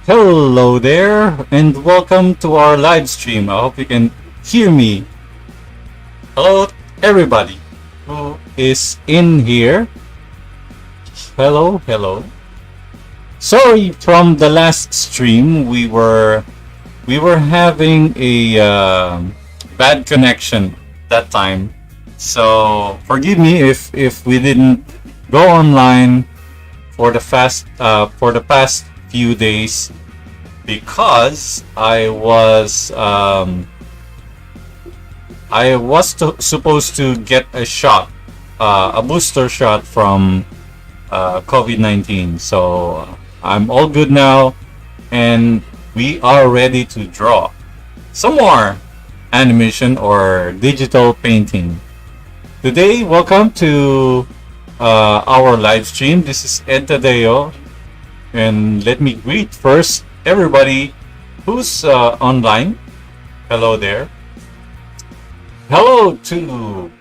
Hello there, and welcome to our live stream. I hope you can hear me. Hello, everybody who is in here. Hello, hello. Sorry, from the last stream, we were having a bad connection that time. So forgive me if we didn't go online for the past few days, because I was supposed to get a shot, a booster shot from COVID-19. So I'm all good now, and we are ready to draw some more animation or digital painting. Today, welcome to our live stream. This is Tadeo, and let me greet first everybody who's online. Hello there. Hello to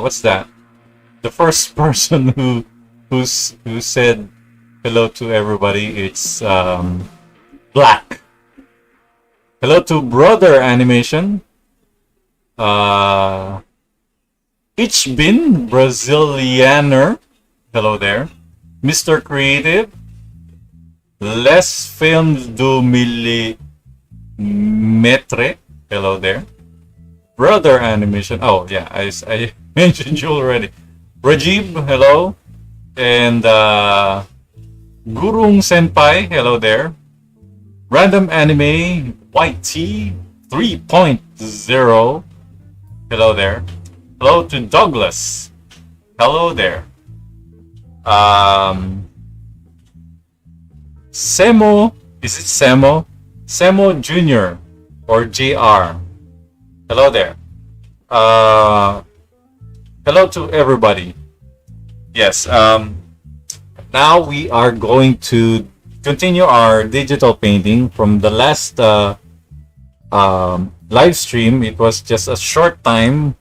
what's that? The first person who said hello to everybody. It's Black. Hello to Brother Animation. Bin Brazilianer. Hello there. Mr. Creative. Les Films do Millimetre. Hello there. Brother Animation. Oh yeah, I mentioned you already. Rajib, hello. And Gurung Senpai, hello there. Random Anime YT 3.0, hello there. Hello to Douglas, hello there. Semo, is it Semo? Semo Jr. or JR, hello there. Hello to everybody. Yes, now we are going to continue our digital painting from the last live stream. It was just a short time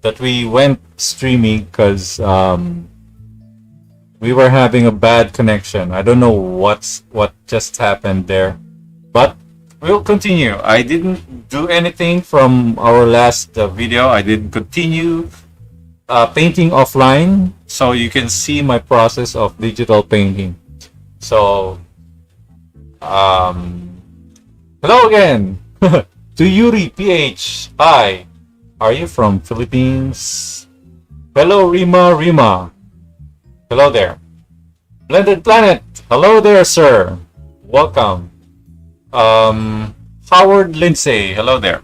that we went streaming because we were having a bad connection. I don't know what just happened there, but we'll continue. I didn't do anything from our last video. I did continue painting offline, so you can see my process of digital painting. So hello again to Yuri PH. Hi, are you from Philippines? Hello Rima. Hello there. Blended Planet. Hello there, sir. Welcome. Howard Lindsay. Hello there.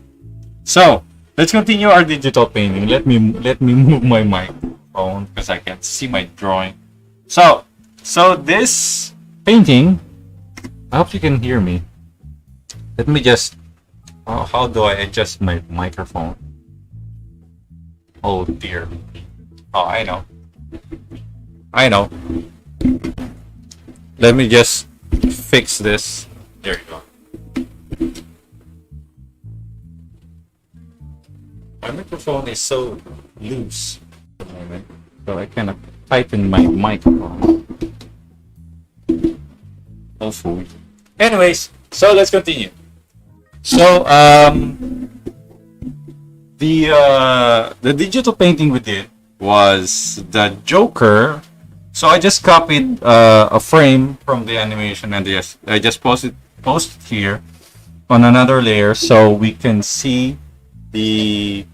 So let's continue our digital painting. Let me move my microphone because I can't see my drawing. So this painting, I hope you can hear me. Let me just how do I adjust my microphone? Oh dear. Oh, I know. Let me just fix this. There you go. My microphone is so loose at the moment, so I cannot tighten my microphone. Hopefully. Anyways, so let's continue. So the digital painting we did was the Joker. So I just copied a frame from the animation and I just posted here on another layer so we can see the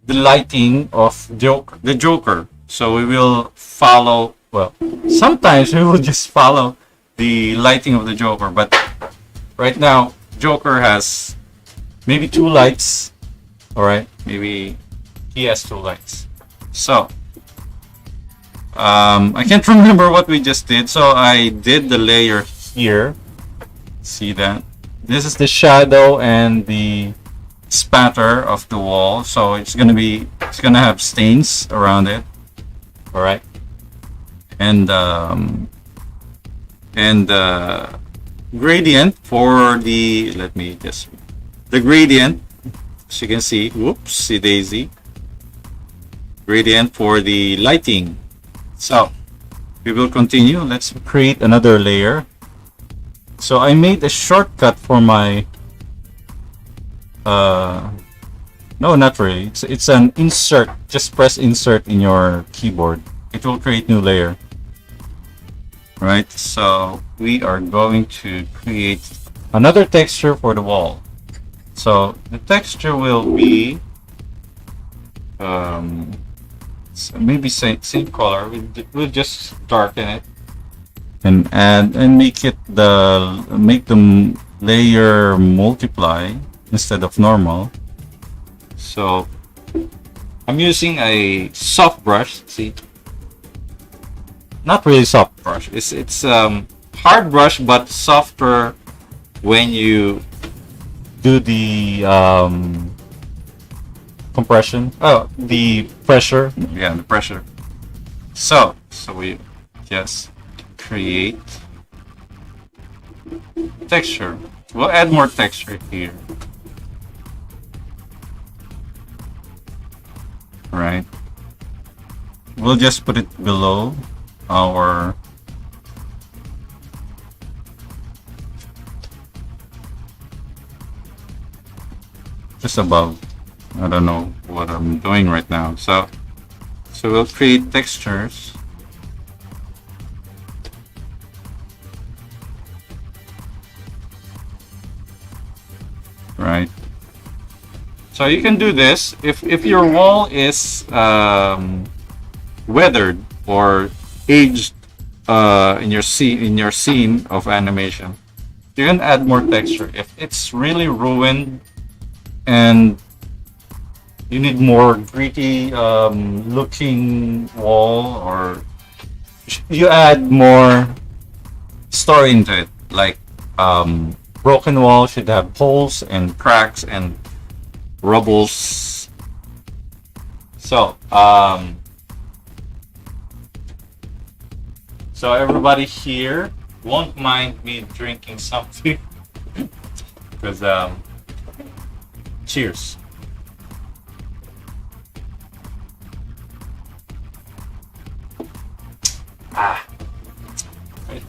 lighting of the Joker. So we will follow. Well, sometimes we will just follow the lighting of the Joker, but right now Joker has maybe 2 lights. All right, maybe he has 2 lights. So I can't remember what we just did. So I did the layer here. See that? This is the shadow and the spatter of the wall. So it's gonna have stains around it. All right. And gradient for the gradient, as you can see, whoopsie daisy, gradient for the lighting. So we will continue. Let's create another layer. So I made a shortcut for my no, not really. It's an insert. Just press insert in your keyboard. It will create new layer. Right, so we are going to create another texture for the wall. So the texture will be so maybe same color. We'll just darken it and add and make the layer multiply instead of normal. So I'm using a soft brush. See, not really soft brush. It's hard brush, but softer when you do the compression. Oh, the pressure. Yeah, the pressure. So we just create texture. We'll add more texture here. Right. We'll just put it below our just above. I don't know what I'm doing right now. So we'll create textures. Right. So you can do this if your wall is weathered or aged in your scene of animation. You can add more texture. If it's really ruined and you need more gritty looking wall, or you add more story into it, like broken wall should have holes and cracks and rubbles. So so everybody here won't mind me drinking something because cheers.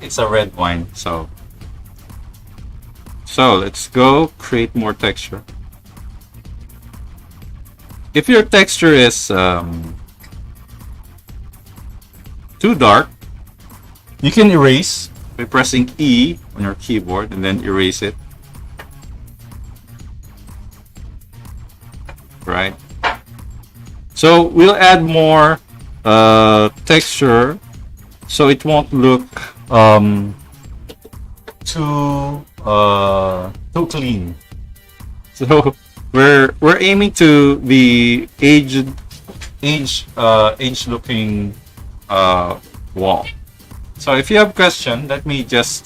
It's a red wine. So let's go create more texture. If your texture is too dark, you can erase by pressing E on your keyboard and then erase it. Right. So we'll add more texture so it won't look too clean. So we're aiming to the aged looking wall. So if you have question, let me just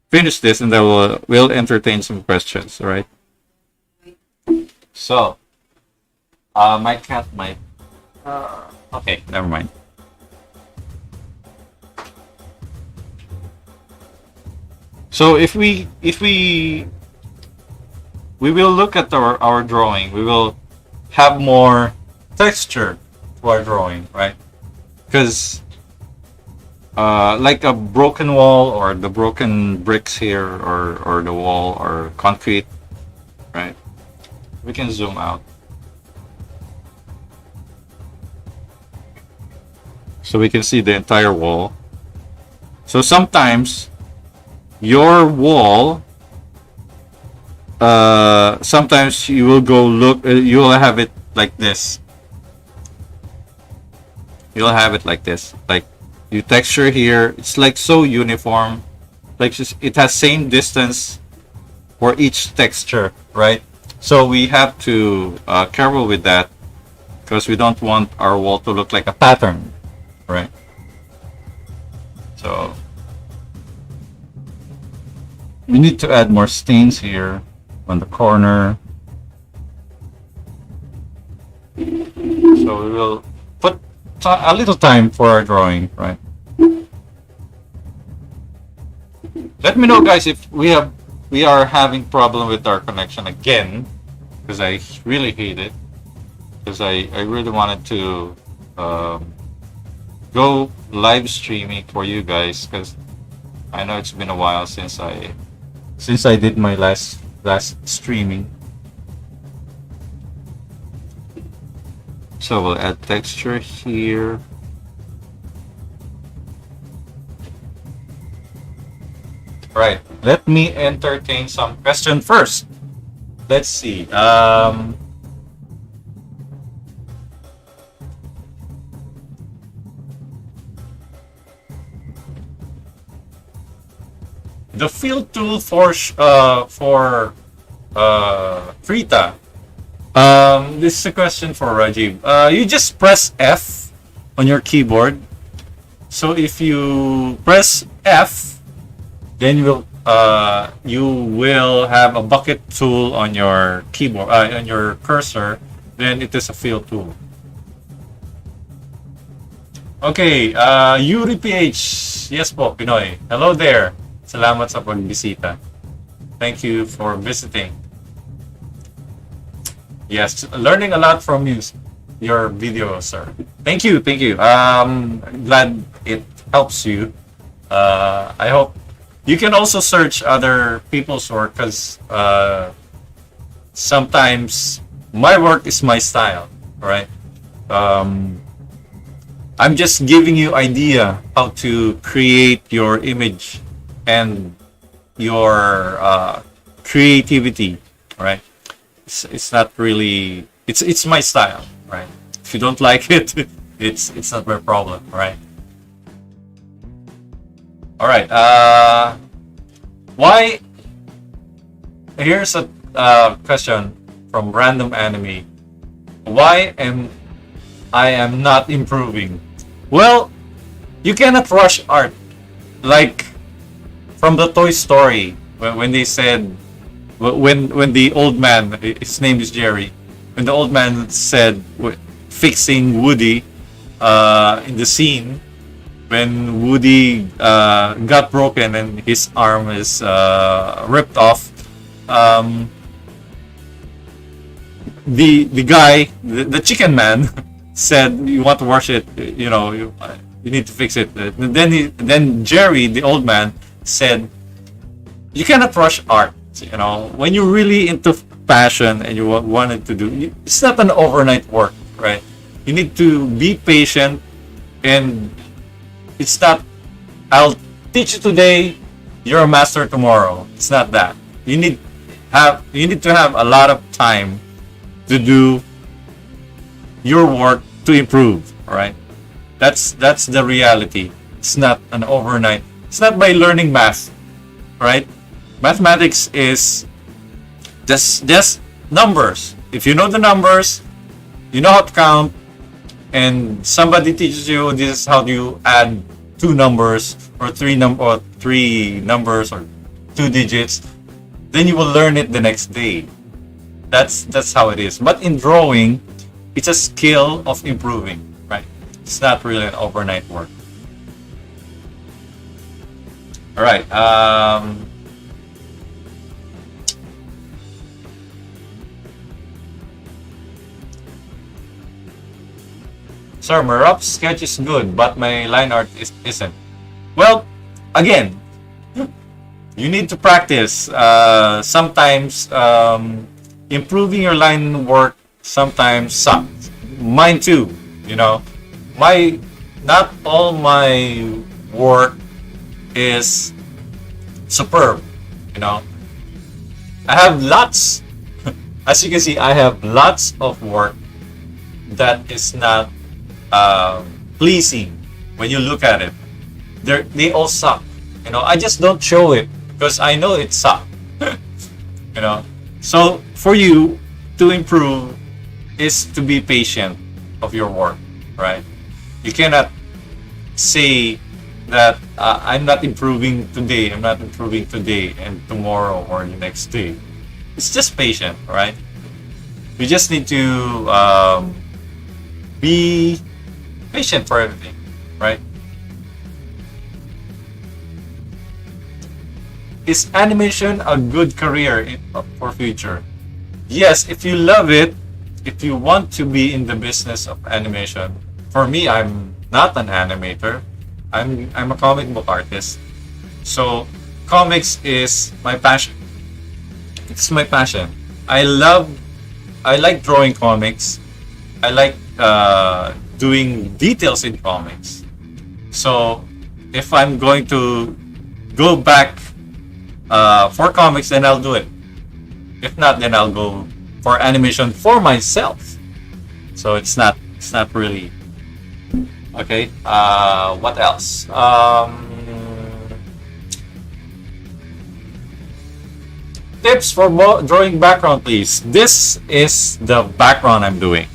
finish this and then we'll entertain some questions. All right. So my cat might okay, never mind. So if we will look at our drawing, we will have more texture to our drawing, right? Because like a broken wall or the broken bricks here or the wall or concrete, right? We can zoom out. So we can see the entire wall. So sometimes your wall, sometimes you will go look, you will have it like this. You'll have it like this. Like you texture here, it's like so uniform. Like it has same distance for each texture, right? So we have to careful with that because we don't want our wall to look like a pattern, right? So we need to add more stains here on the corner. So we will put a little time for our drawing, right? Let me know, guys, if we are having problem with our connection again, because I really hate it. Because I really wanted to go live streaming for you guys, because I know it's been a while since I did my last streaming. So we'll add texture here. Right. Let me entertain some question first. Let's see. The field tool for Krita. This is a question for Rajiv. You just press F on your keyboard. So if you press F, then you will have a bucket tool on your keyboard, on your cursor, then it is a field tool. Okay, Yuri PH. Yes po, Pinoy. Hello there. Salamat sa pagbisita. Thank you for visiting. Yes, learning a lot from you, your video, sir. Thank you, thank you. Glad it helps you. I hope you can also search other people's work, because sometimes my work is my style, right? I'm just giving you idea how to create your image and your creativity, right? It's not really, it's my style, right? If you don't like it, it's not my problem, right? All right. Why? Here's a question from Random Anime. Why am I not improving? Well, you cannot rush art. Like from the Toy Story, when they said, when the old man, his name is Jerry, when the old man said fixing Woody in the scene, when Woody got broken and his arm is ripped off, the guy, the chicken man, said, "You want to wash it? You know, you need to fix it." And then Jerry, the old man, said, "You cannot rush art. You know, when you're really into passion and you wanted to do, it's not an overnight work, right? You need to be patient, and it's not, I'll teach you today, you're a master tomorrow. It's not that. You need to have a lot of time to do your work to improve, right? That's the reality. It's not an overnight. It's not by learning math, right? Mathematics is just numbers. If you know the numbers, you know how to count, and somebody teaches you this is how you add two numbers or three numbers or two digits, then you will learn it the next day. That's how it is. But in drawing, it's a skill of improving, right? It's not really an overnight work. All right. Sir, my rough sketch is good, but my line art isn't. Well, again, you need to practice. Sometimes improving your line work sometimes sucks. Mine too, you know. Not all my work is superb, you know. I have lots, as you can see, I have lots of work that is not pleasing when you look at it. They all suck, you know. I just don't show it because I know it sucks. You know, so for you to improve is to be patient of your work, right? You cannot say that I'm not improving today, and tomorrow or the next day. It's just patient, right? We just need to be patient for everything, right? Is animation a good career for future? Yes, if you love it, if you want to be in the business of animation. For me, I'm not an animator. I'm a comic book artist. So comics is my passion. It's my passion. I like drawing comics. I like doing details in comics. So if I'm going to go back for comics, then I'll do it. If not, then I'll go for animation for myself. So it's not really okay. What else? Tips for drawing background, please. This is the background I'm doing.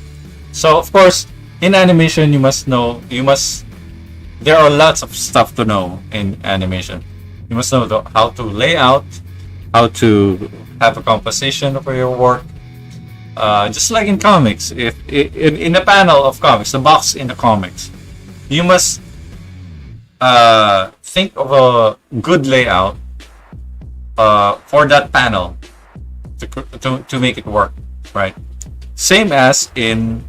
So of course, in animation, there are lots of stuff to know in animation. You must know how to lay out, how to have a composition for your work, Just like in comics, if in a panel of comics, the box in the comics, you must think of a good layout for that panel to make it work, right? Same as in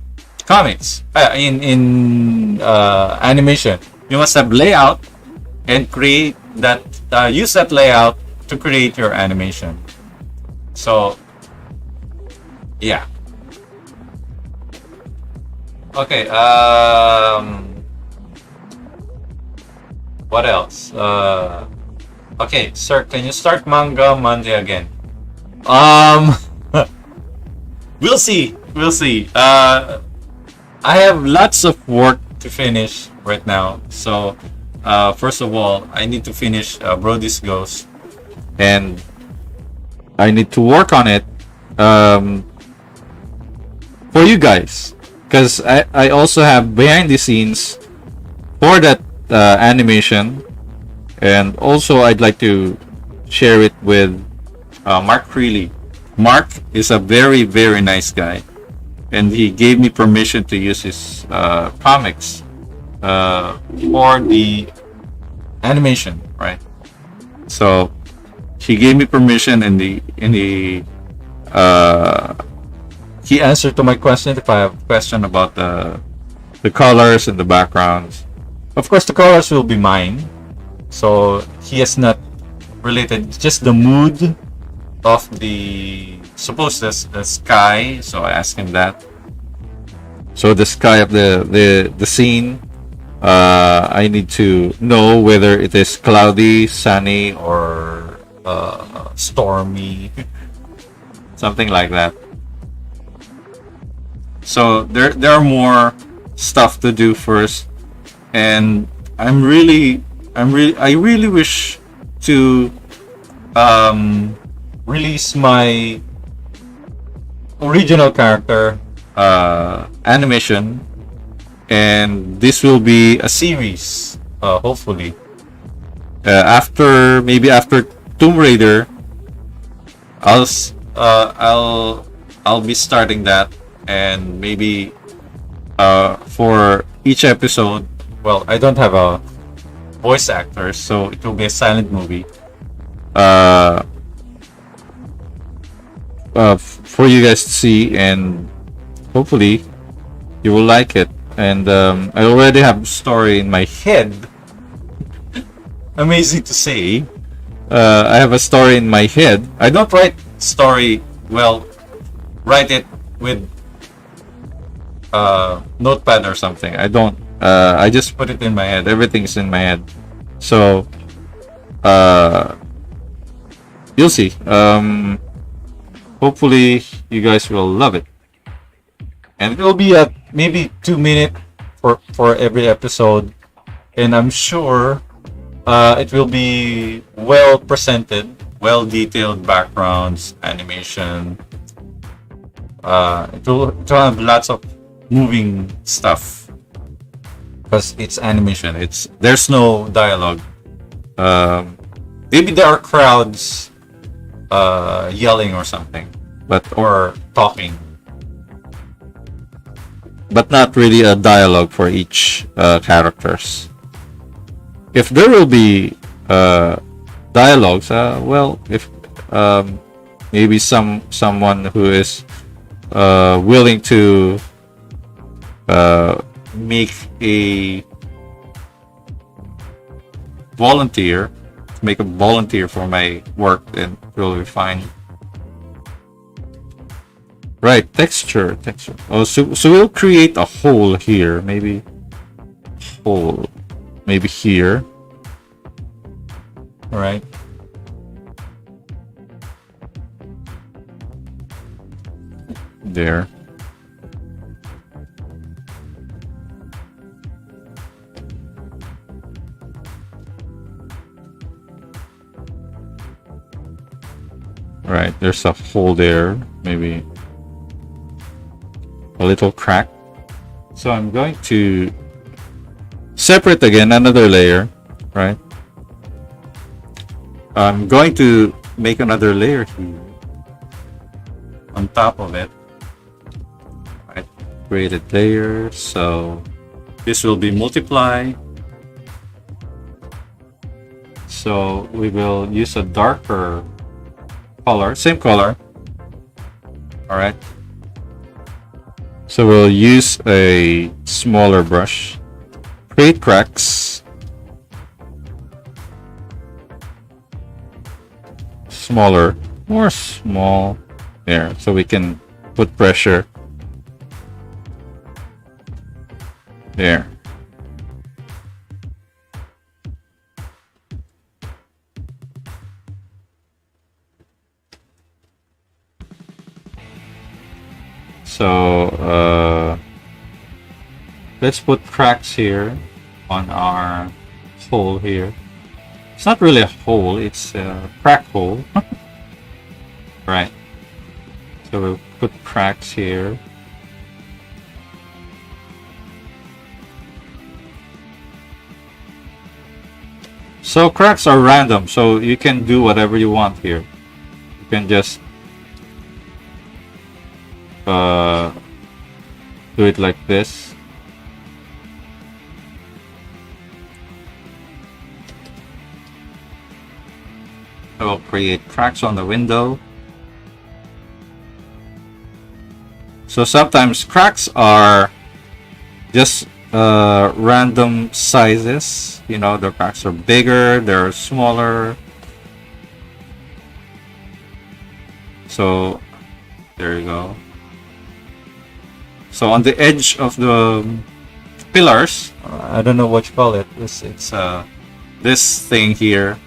comics, in animation, you must have layout and create that. Use that layout to create your animation. So, yeah. Okay. What else? Okay, sir, can you start manga Monday again? Um, we'll see. We'll see. I have lots of work to finish right now. So, first of all, I need to finish Brody's Ghost, and I need to work on it for you guys, because I also have behind the scenes for that animation, and also I'd like to share it with Mark Freely. Mark is a very, very nice guy, and he gave me permission to use his comics for the animation, right? So he gave me permission in the he answered to my question if I have a question about the colors and the backgrounds. Of course, the colors will be mine, so he has not related. Just the mood of the the sky. So I asked him that. So the sky of the scene, I need to know whether it is cloudy, sunny, or stormy, something like that. So there are more stuff to do first, and I really wish to release my original character animation, and this will be a series, hopefully. After Tomb Raider, I'll be starting that, and maybe for each episode, well, I don't have a voice actor, so it will be a silent movie. For you guys to see, and hopefully you will like it. And I already have a story in my head. Amazing to say, I have a story in my head. I don't write story, well, write it with notepad or something. I don't. I just put it in my head. Everything's in my head. So you'll see. Hopefully you guys will love it, and it will be a maybe 2 minute for every episode, and I'm sure it will be well presented, well detailed backgrounds, animation. It will have lots of moving stuff because it's animation. There's no dialogue. Maybe there are crowds yelling or something, or talking, but not really a dialogue for each characters. If there will be dialogues, well, if maybe someone who is willing to make a volunteer, make a volunteer for my work, then it will be fine. Right, texture. Oh, so we'll create a hole here, maybe here. All right. There. Right, there's a hole there, maybe a little crack. So I'm going to separate again another layer, right? I'm going to make another layer here on top of it, created layer. So this will be multiply. So we will use a darker color, same color. All right. So we'll use a smaller brush, create cracks, smaller, more small there, so we can put pressure there. So let's put cracks here on our hole here. It's not really a hole, it's a crack hole. Right. So we'll put cracks here. So cracks are random, so you can do whatever you want here. You can just do it like this. I will create cracks on the window. So sometimes cracks are just random sizes. You know, the cracks are bigger, they're smaller. So there you go. So on the edge of the pillars, I don't know what you call it. It's this thing here.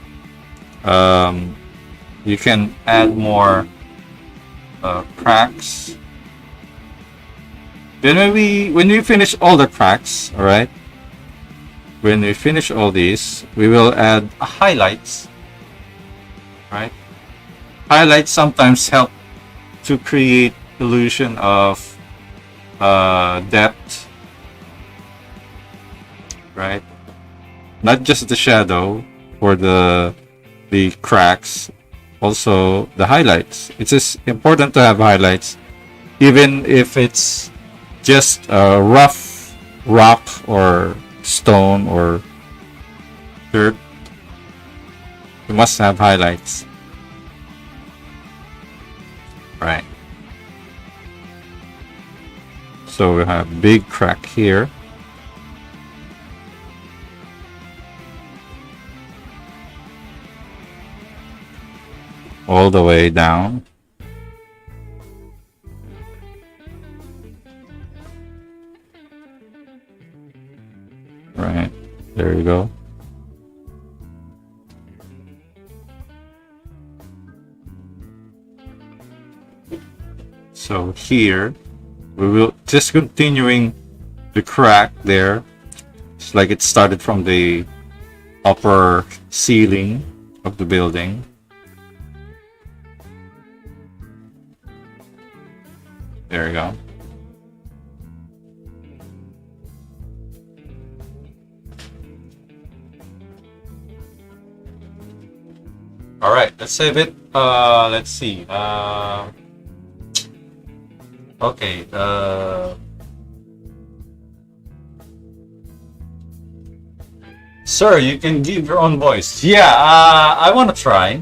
You can add more cracks. Then when we finish all the cracks, all right. When we finish all these, we will add highlights. Right. Highlights sometimes help to create illusion of depth, right? Not just the shadow or the cracks, also the highlights. It's just important to have highlights, even if it's just a rough rock or stone or dirt. You must have highlights, right? So we have big crack here. All the way down. Right, there you go. So here, we will just continuing the crack there. It's like it started from the upper ceiling of the building. There you go. All right, let's save it. Let's see. Okay. Sir, you can give your own voice. Yeah, I want to try.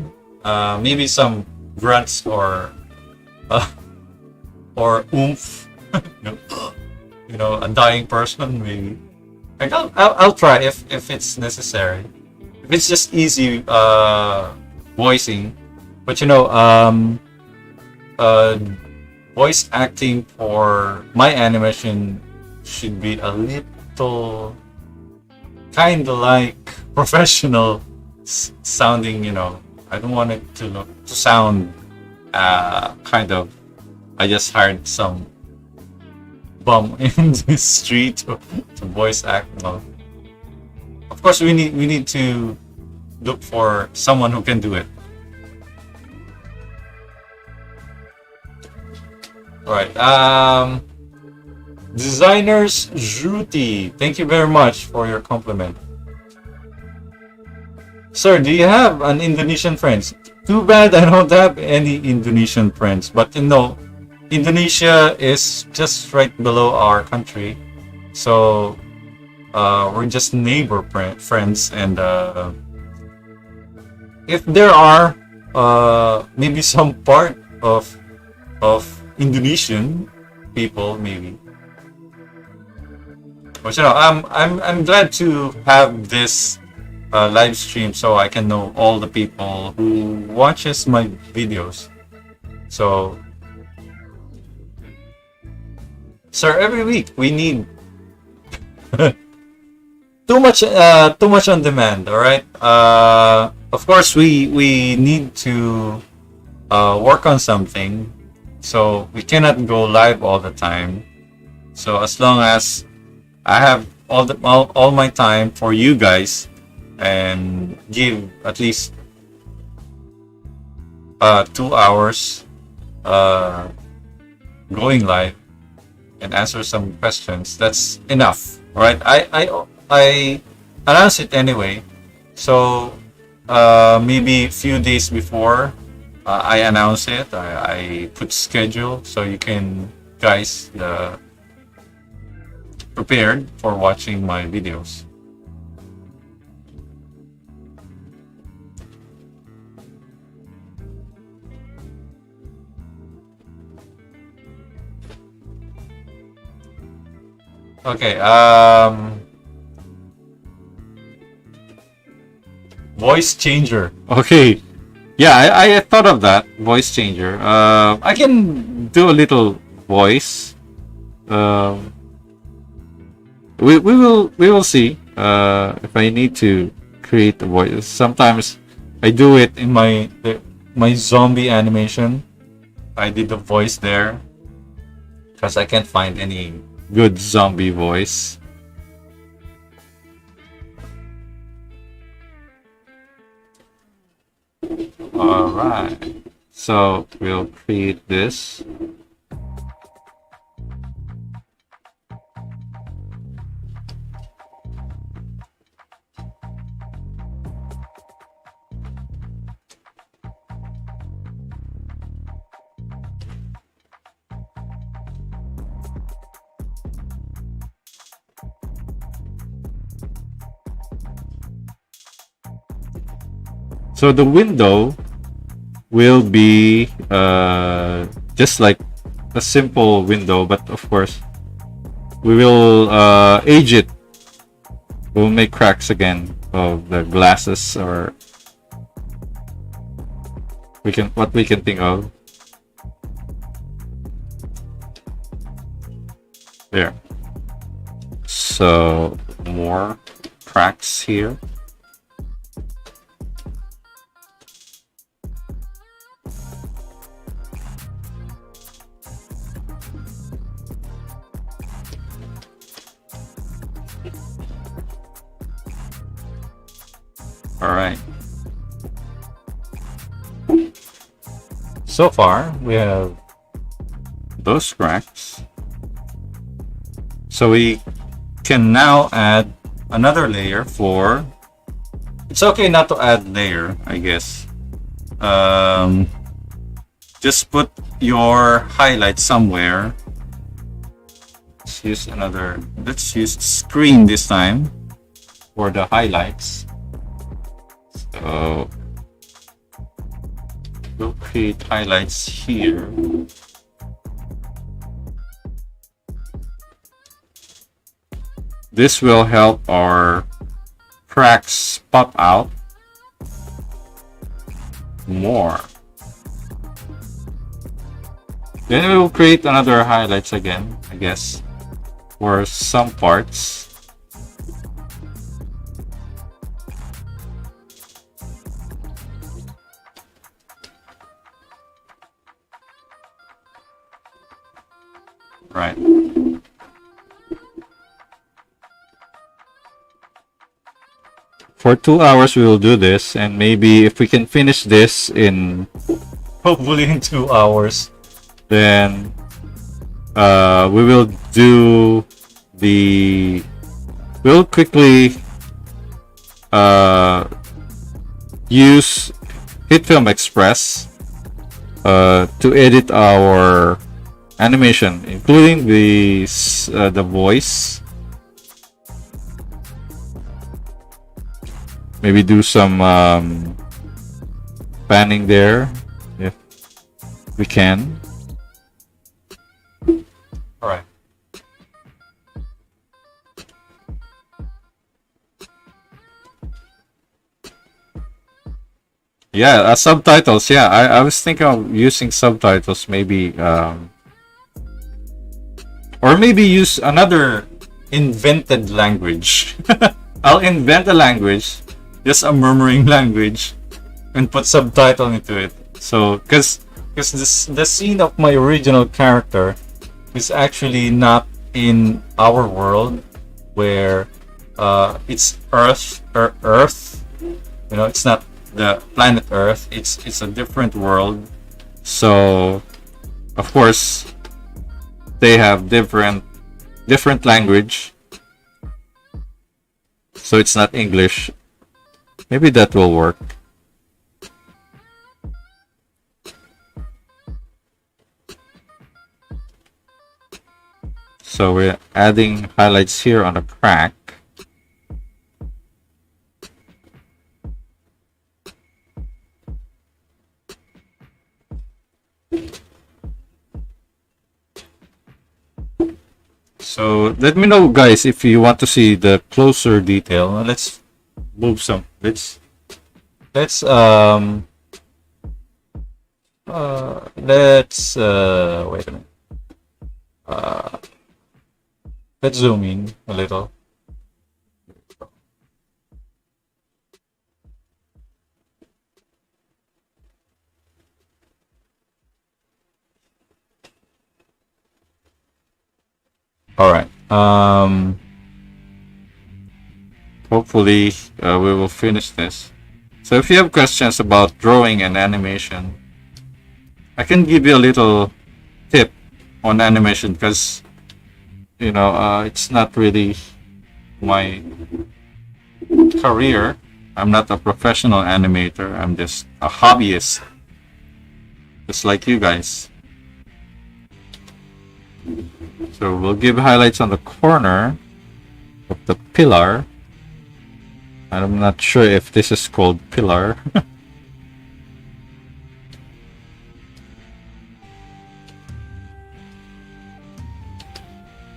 Maybe some grunts or oomph. You know, a dying person. Maybe. Like, I'll try if it's necessary. If it's just easy voicing, but you know, voice acting for my animation should be a little kind of like professional sounding. You know, I don't want it to sound kind of. I just hired some bum in the street to voice act. No. Of course, we need to look for someone who can do it. All right. Designers Juti, thank you very much for your compliment. Sir, do you have an Indonesian friends? Too bad I don't have any Indonesian friends, but you know, Indonesia is just right below our country, so we're just friends, and if there are maybe some part of Indonesian people, maybe. But I'm glad to have this live stream so I can know all the people who watches my videos. So, sir, every week we need too much on demand. All right. Of course, we need to work on something, so we cannot go live all the time. So as long as I have all my time for you guys, and give at least 2 hours going live and answer some questions, that's enough. All right. I announce it anyway, so maybe a few days before I announce it, I put schedule so you can guys prepared for watching my videos. Okay, voice changer. Okay, yeah, I thought of that voice changer. I can do a little voice. We will see if I need to create a voice. Sometimes I do it in my zombie animation. I did the voice there because I can't find any good zombie voice. All right, so we'll create this. So the window will be just like a simple window, but of course we will age it. We'll make cracks again of the glasses, or what we can think of. There. So more cracks here. All right. So far, we have those cracks. So we can now add another layer for... It's okay not to add layer, I guess. Just put your highlight somewhere. Let's use screen this time for the highlights. So we'll create highlights here. This will help our cracks pop out more. Then we will create another highlights again, I guess, for some parts. Right. For 2 hours we will do this, and maybe if we can finish this in hopefully in 2 hours, then we will do we'll quickly use HitFilm Express to edit our animation, including the voice. Maybe do some panning there if we can. All right. Yeah, subtitles. Yeah, I was thinking of using subtitles, maybe, or maybe use another invented language. I'll invent a language, just a murmuring language, and put subtitle into it. So, because the scene of my original character is actually not in our world, where it's Earth or Earth. You know, it's not the planet Earth. It's a different world. So, of course, they have different language. So it's not English. Maybe that will work. So we're adding highlights here on the crack. So let me know, guys, if you want to see the closer detail. Let's move some. Let's wait a minute. Let's zoom in a little. All right. Hopefully we will finish this. So if you have questions about drawing and animation, I can give you a little tip on animation, because you know, it's not really my career. I'm not a professional animator. I'm just a hobbyist, just like you guys. So we'll give highlights on the corner of the pillar. I'm not sure if this is called pillar.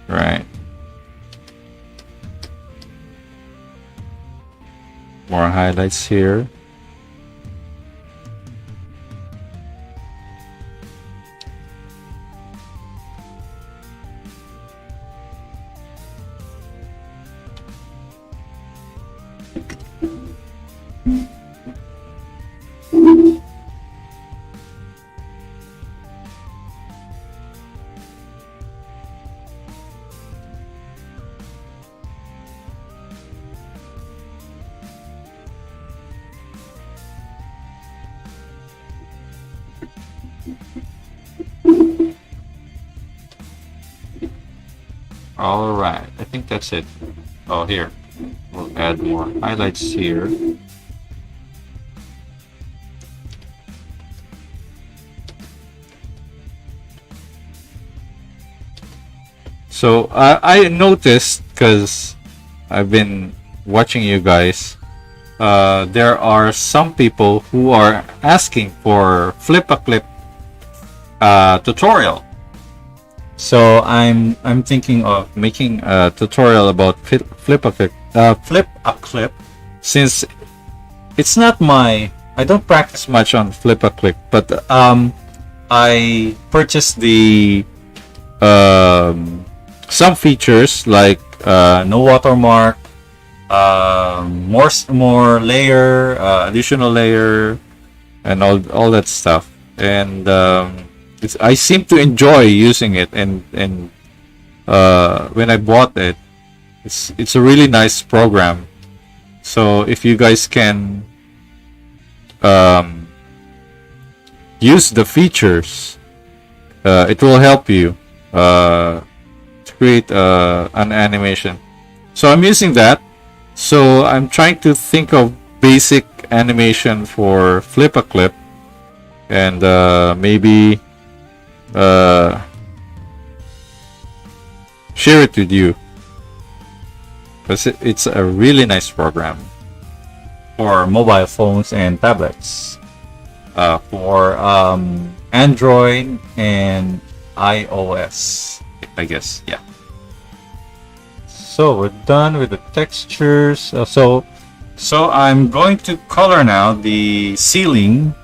Right. More highlights here. All right, I think that's it. Oh, here. We'll add more highlights here. So I noticed, because I've been watching you guys, there are some people who are asking for flip a clip tutorial. So I'm thinking of making a tutorial about flip a clip, since it's not my, I don't practice much on flip a clip, but I purchased the some features like no watermark, more layer, additional layer, and all that stuff, and I seem to enjoy using it, and when I bought it, it's a really nice program. So if you guys can use the features, it will help you to create an animation. So I'm using that. So I'm trying to think of basic animation for flip a clip, and maybe share it with you, because it's a really nice program for mobile phones and tablets, for Android and iOS, I guess. Yeah. So we're done with the textures. So I'm going to color now the ceiling.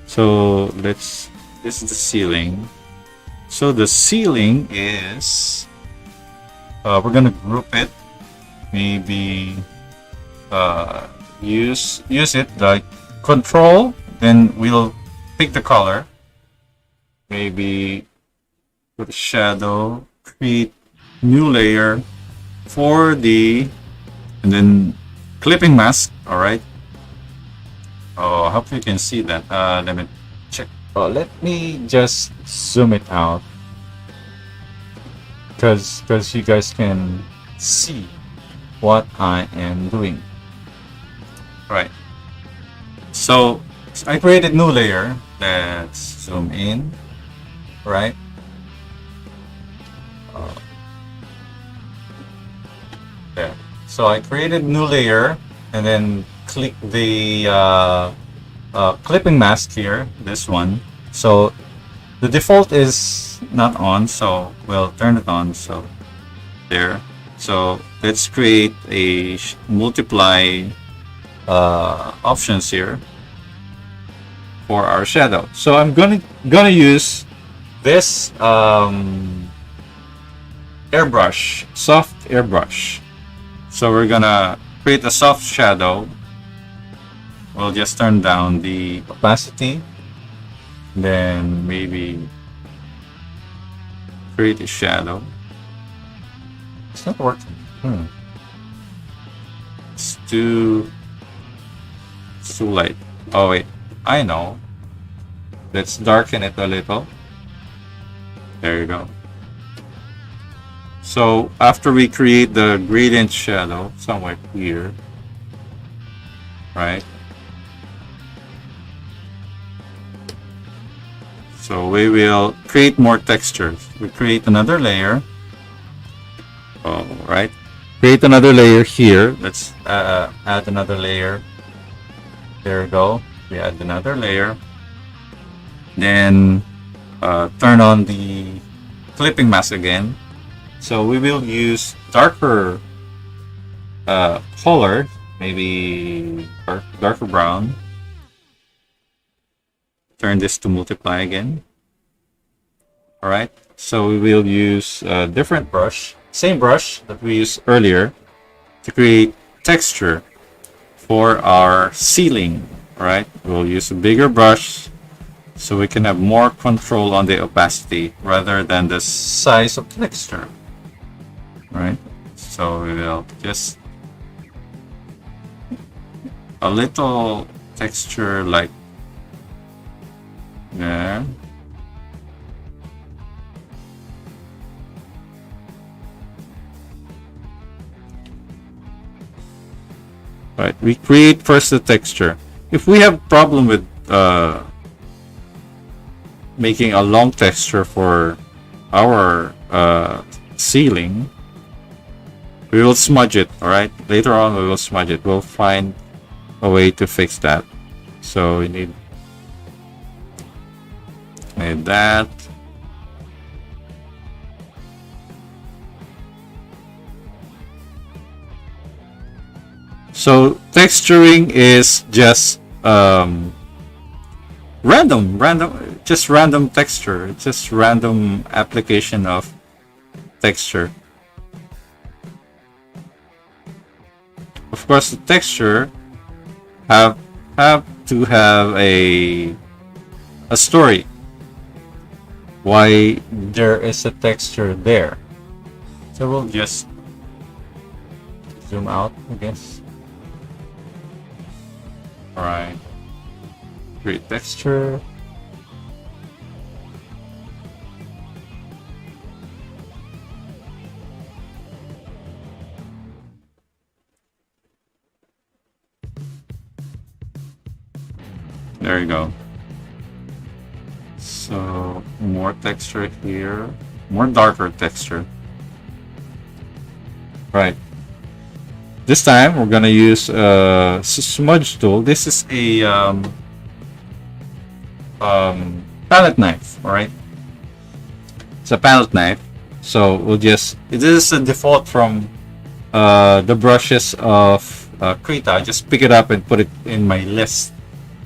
So this is the ceiling. So the ceiling is, we're gonna group it. Maybe use it like control. Then we'll pick the color. Maybe put a shadow, create new layer for the, and then clipping mask. All right. Oh, I hope you can see that. Let me check. Oh, let me just zoom it out, because you guys can see what I am doing. All right. So I created new layer. Let's zoom in. Right. There. So I created new layer and then click the clipping mask here, this one. So the default is not on, so we'll turn it on. So there. So let's create a multiply options here for our shadow. So I'm gonna use this airbrush, soft airbrush. So we're gonna create a soft shadow. We'll just turn down the opacity, then maybe create a shadow. It's not working. It's too light. Oh wait, I know. Let's darken it a little. There you go. So after we create the gradient shadow somewhere here, right? So we will create more textures. We create another layer. All right. Create another layer here. Let's add another layer. There we go. We add another layer. Then turn on the clipping mask again. So we will use darker color, maybe darker brown. Turn this to multiply again. All right. So we will use a different brush, same brush that we used earlier, to create texture for our ceiling. All right. We'll use a bigger brush so we can have more control on the opacity rather than the size of the texture. Right, so we will just a little texture like there. Right, we create first the texture. If we have problem with making a long texture for our ceiling, we will smudge it. All right, later on we will smudge it. We'll find a way to fix that. So we need that. So texturing is just random texture. It's just random application of texture. Of course, the texture have to have a story. Why there is a texture there? So we'll just zoom out, I guess. All right. Create texture. There you go. So more texture here, more darker texture. Right. This time we're gonna use smudge tool. This is a palette knife. All right. It's a palette knife. So we'll just. This is a default from the brushes of Krita. I just pick it up and put it in my list.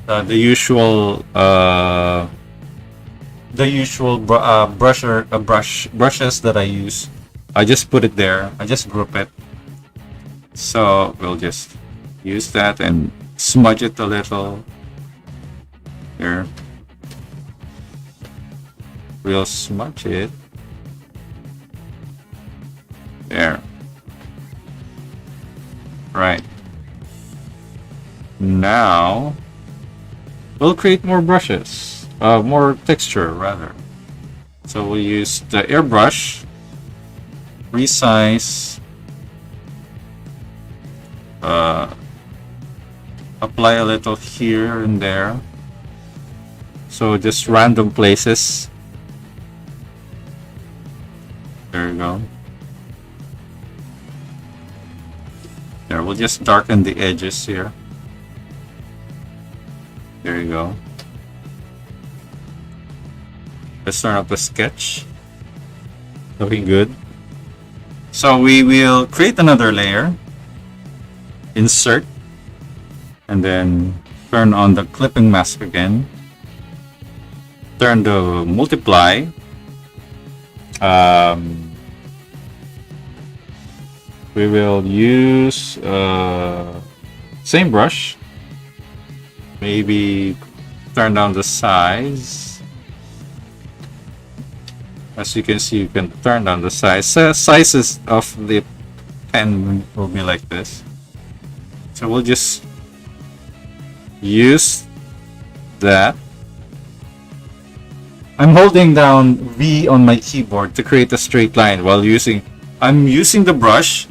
The usual brushes that I use. I just put it there. I just group it. So we'll just use that and smudge it a little. There. We'll smudge it. There. Right. Now we'll create more brushes. More texture rather. So we'll use the airbrush. Resize. Apply a little here and there. So just random places. There you go. There, we'll just darken the edges here. There you go. Let's turn up the sketch. Looking good. So we will create another layer. Insert. And then turn on the clipping mask again. Turn the multiply. We will use same brush. Maybe turn down the size. As you can see, you can turn down the size. Sizes of the pen will be like this. So we'll just use that. I'm holding down V on my keyboard to create a straight line while I'm using the brush,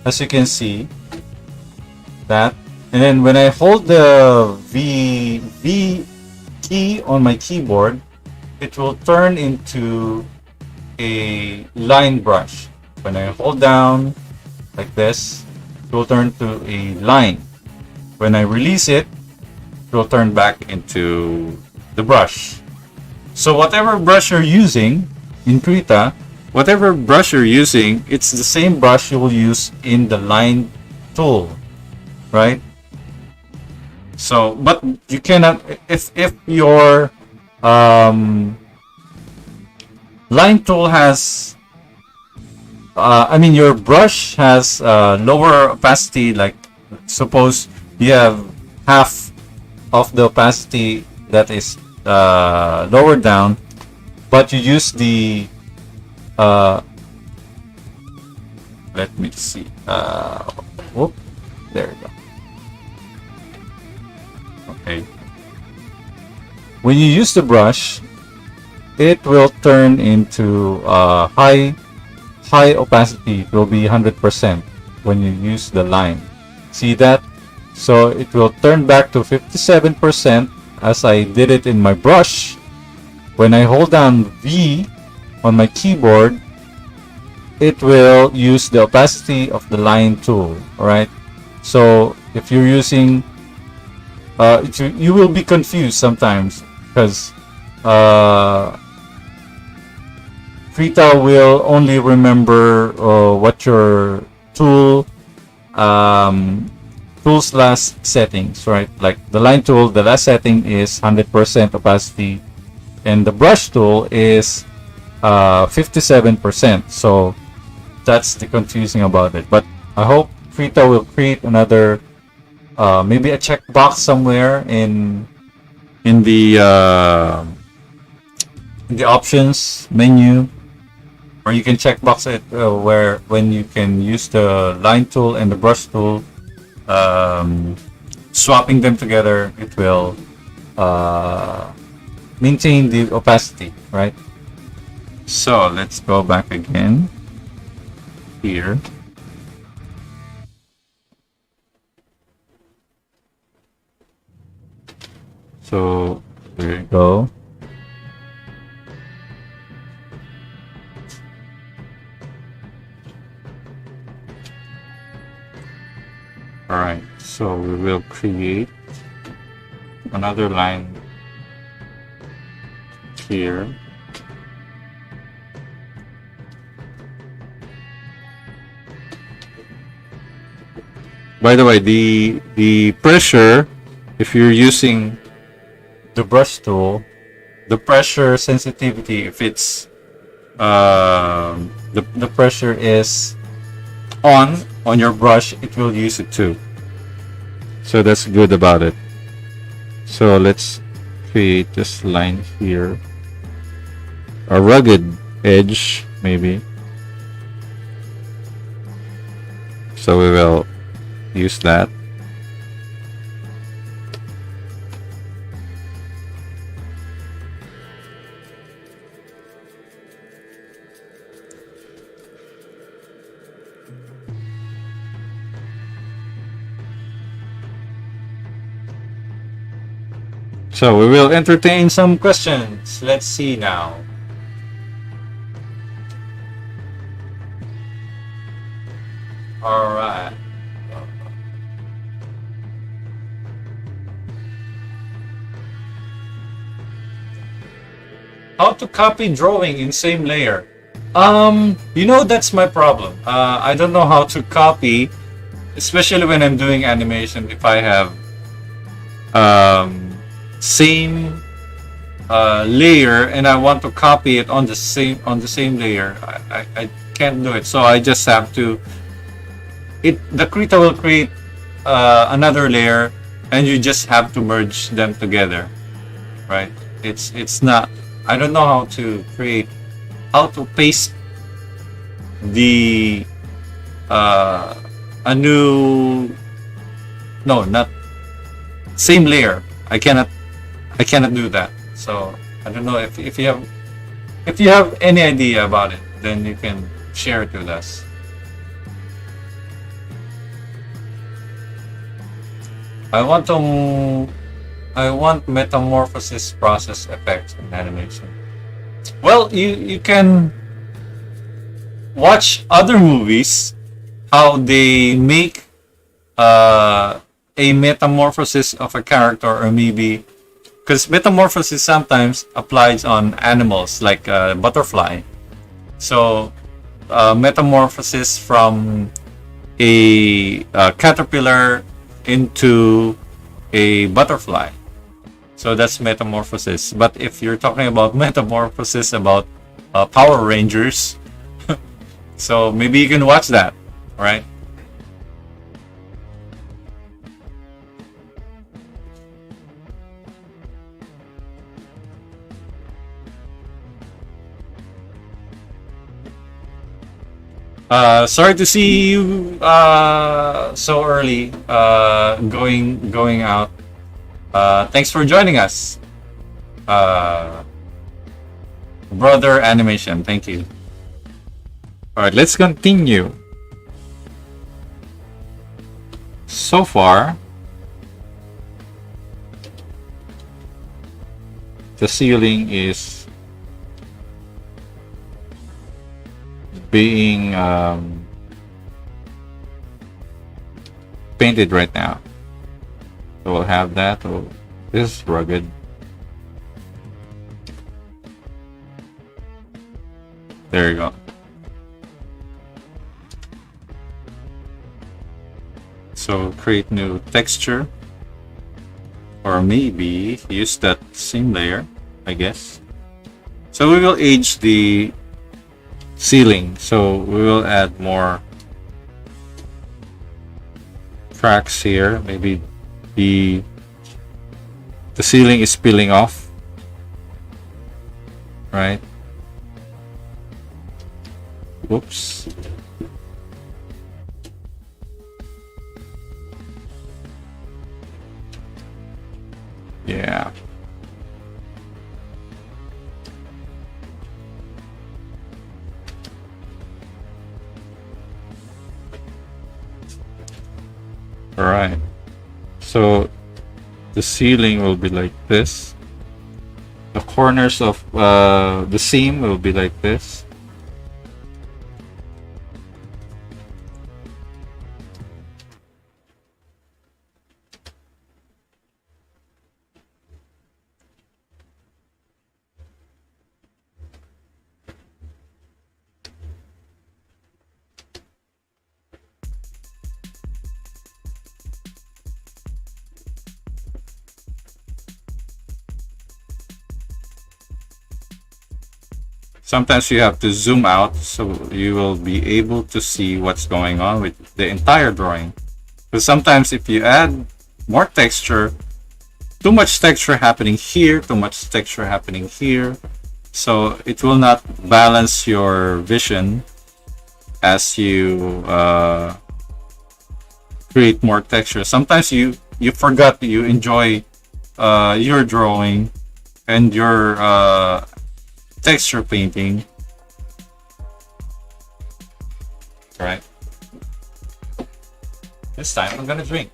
as you can see, that. And then when I hold the V key on my keyboard, it will turn into a line brush. When I hold down like this, it will turn to a line. When I release it, it will turn back into the brush. So whatever brush you're using in Krita, whatever brush you're using, it's the same brush you will use in the line tool, right? So, but you cannot, if your line tool has, your brush has lower opacity, like suppose you have half of the opacity that is lower down, but you use the let me see, whoop, there you go. Okay, when you use the brush, it will turn into high opacity. It will be 100% when you use the line. See that? So it will turn back to 57% as I did it in my brush. When I hold down V on my keyboard, it will use the opacity of the line tool. Alright, so if you're using you will be confused sometimes because Krita will only remember what your tool's last settings, right? Like the line tool, the last setting is 100% opacity, and the brush tool is 57%. So that's the confusing about it. But I hope Krita will create another maybe a checkbox somewhere in the options menu, or you can checkbox it where when you can use the line tool and the brush tool, swapping them together, it will maintain the opacity, right? So let's go back again here. So there you go. Alright, so we will create another line here. By the way, the pressure, if you're using the brush tool, the pressure sensitivity, if it's the pressure is on your brush, it will use it too. So that's good about it. So let's create this line here, a rugged edge maybe. So we will use that. So we will entertain some questions. Let's see now. All right. How to copy drawing in same layer? You know, that's my problem. I don't know how to copy, especially when I'm doing animation. If I have same layer and I want to copy it on the same layer, I can't do it. So I just have to. The Krita will create another layer, and you just have to merge them together, right? It's not. I don't know how to paste the a new, no, not same layer. I cannot do that. So I don't know if you have any idea about it, then you can share it with us. I want metamorphosis process effects in animation. Well, you can watch other movies, how they make a metamorphosis of a character, or maybe because metamorphosis sometimes applies on animals like a butterfly. So metamorphosis from a caterpillar into a butterfly. So that's metamorphosis. But if you're talking about metamorphosis about Power Rangers, so maybe you can watch that, right? Sorry to see you so early going out. Thanks for joining us, Brother Animation. Thank you. All right, let's continue. So far, the ceiling is being painted right now. So we'll have that. Oh, this is rugged. There you go. So create new texture, or maybe use that same layer, I guess. So we will age the ceiling. So we will add more cracks here. Maybe the ceiling is peeling off, right? Whoops. Yeah. All right. So the ceiling will be like this. The corners of the seam will be like this. Sometimes you have to zoom out so you will be able to see what's going on with the entire drawing. Because sometimes if you add more texture, too much texture happening here, too much texture happening here, so it will not balance your vision as you create more texture. Sometimes you forgot you enjoy your drawing and your texture painting. Right. This time I'm gonna drink.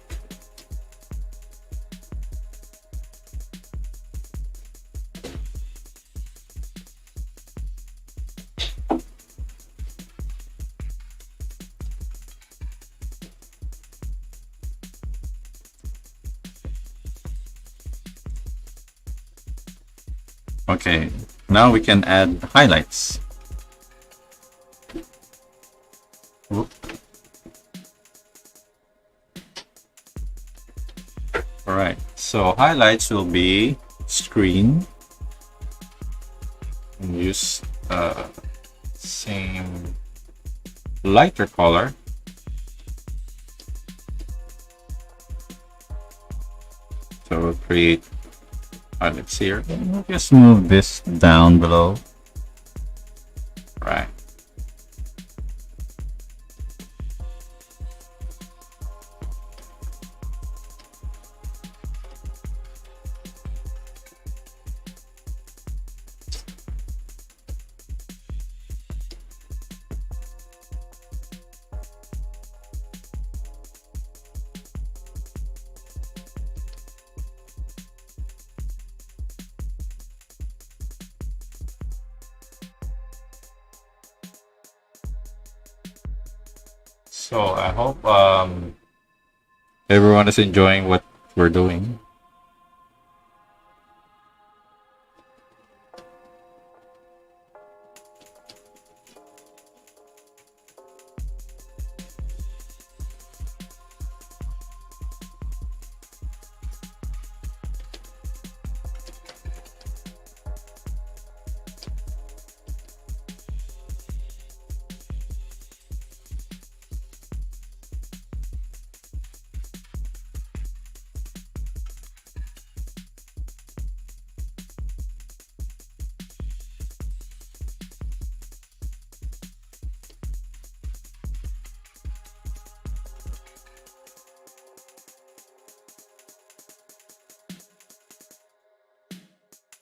Okay, now we can add highlights. Whoop. Alright, so highlights will be screen. And use same lighter color. So we'll create highlights here. Just move this down below. Right. So I hope everyone is enjoying what we're doing.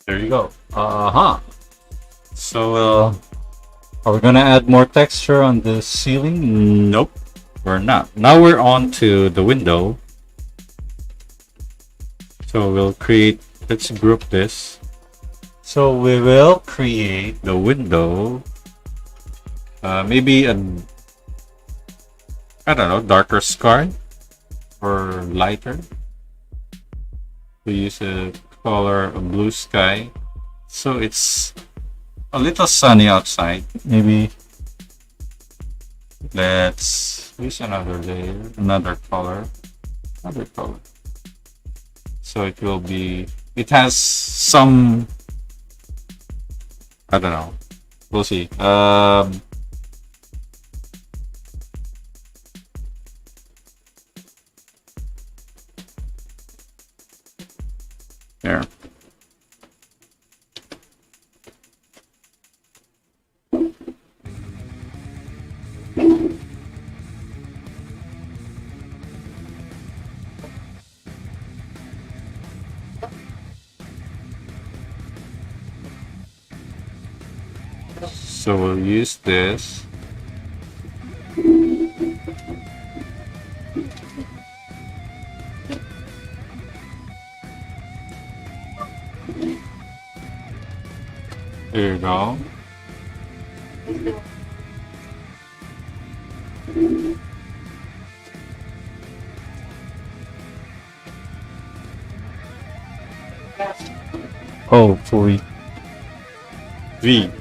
There you go. So are we gonna add more texture on the ceiling? Nope, we're not. Now we're on to the window. So we'll create, let's group this. So we will create the window. Maybe a, I don't know, darker sky or lighter. We use a color of blue sky. So it's a little sunny outside. Maybe let's use another layer, another color. So it will be, it has some, I don't know. We'll see. There. So we'll use this. There you go. Oh, boy. V.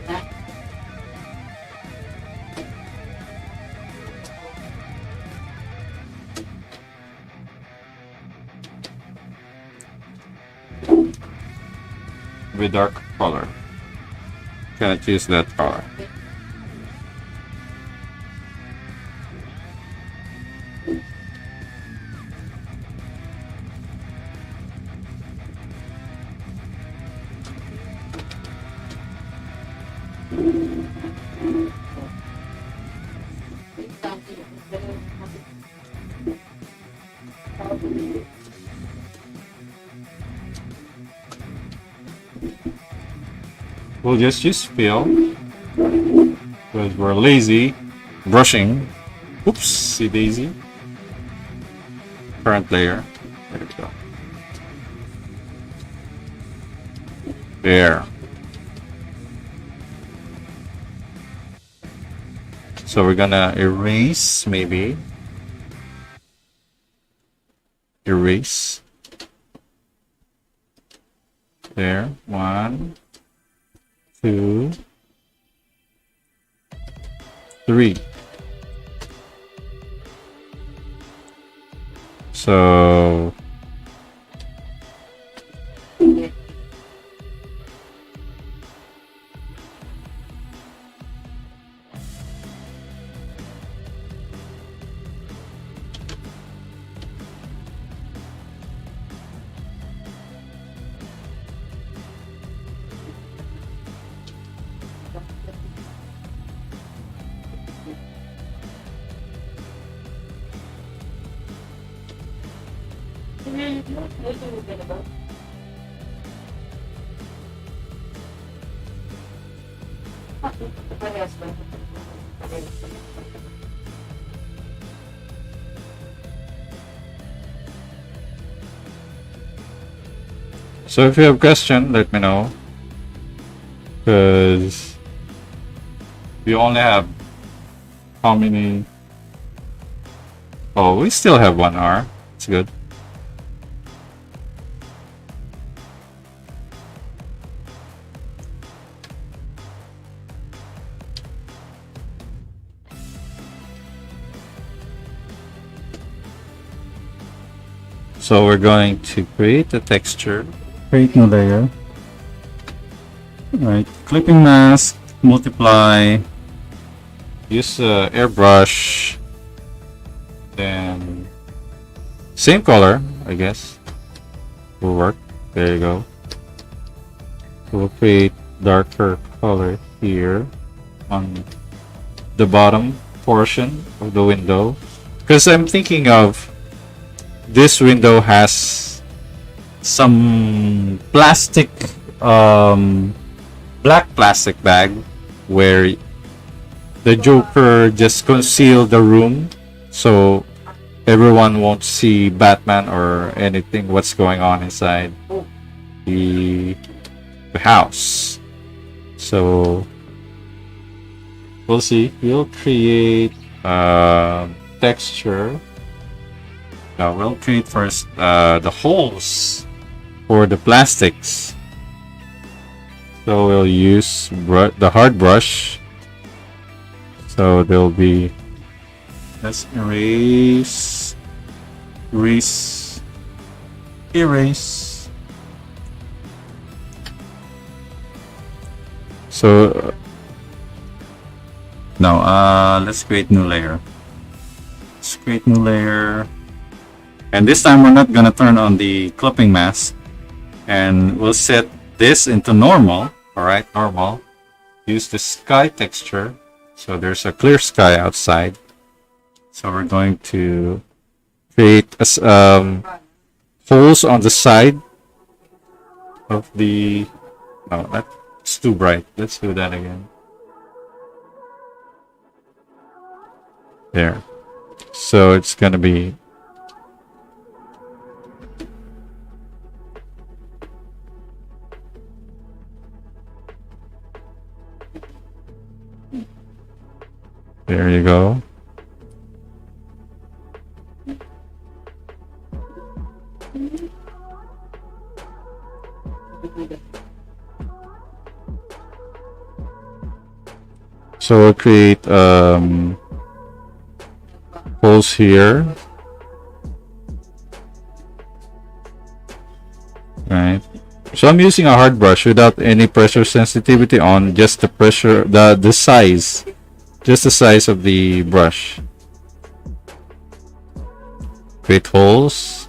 With dark color. gonna choose that color. We'll just use fill because we're lazy brushing. Oopsie daisy. Current layer. There we go. There. So we're gonna erase, maybe. Erase. There. 1, 2, 3. So So if you have question, let me know. Because we only have how many? Oh, we still have 1 hour. It's good. So we're going to create a texture. Create new layer. Right, clipping mask, multiply, use airbrush, then same color, I guess, will work. There you go. We'll create darker color here on the bottom portion of the window, because I'm thinking of this window has some plastic black plastic bag where the Joker just concealed the room so everyone won't see Batman or anything what's going on inside the house. So we'll see. We'll create texture. Now we'll create first the holes for the plastics. So we'll use the hard brush. So there'll be, let's erase. So now let's create new layer. Let's create new layer. And this time we're not gonna turn on the clipping mask, and we'll set this into normal. All right, normal. Use the sky texture. So there's a clear sky outside. So we're going to create holes on the side of the. Oh, that's too bright. Let's do that again. There. So it's gonna be. There you go. So we'll create holes here. Right. So I'm using a hard brush without any pressure sensitivity on, just the pressure, the size, just the size of the brush. Create holes.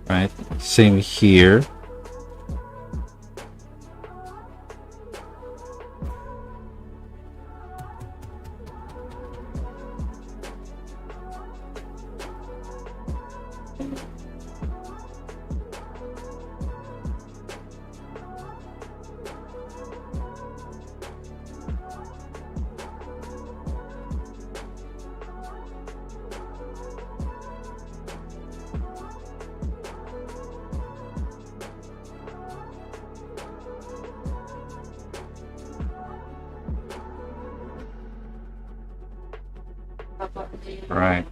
Right, same here. Right.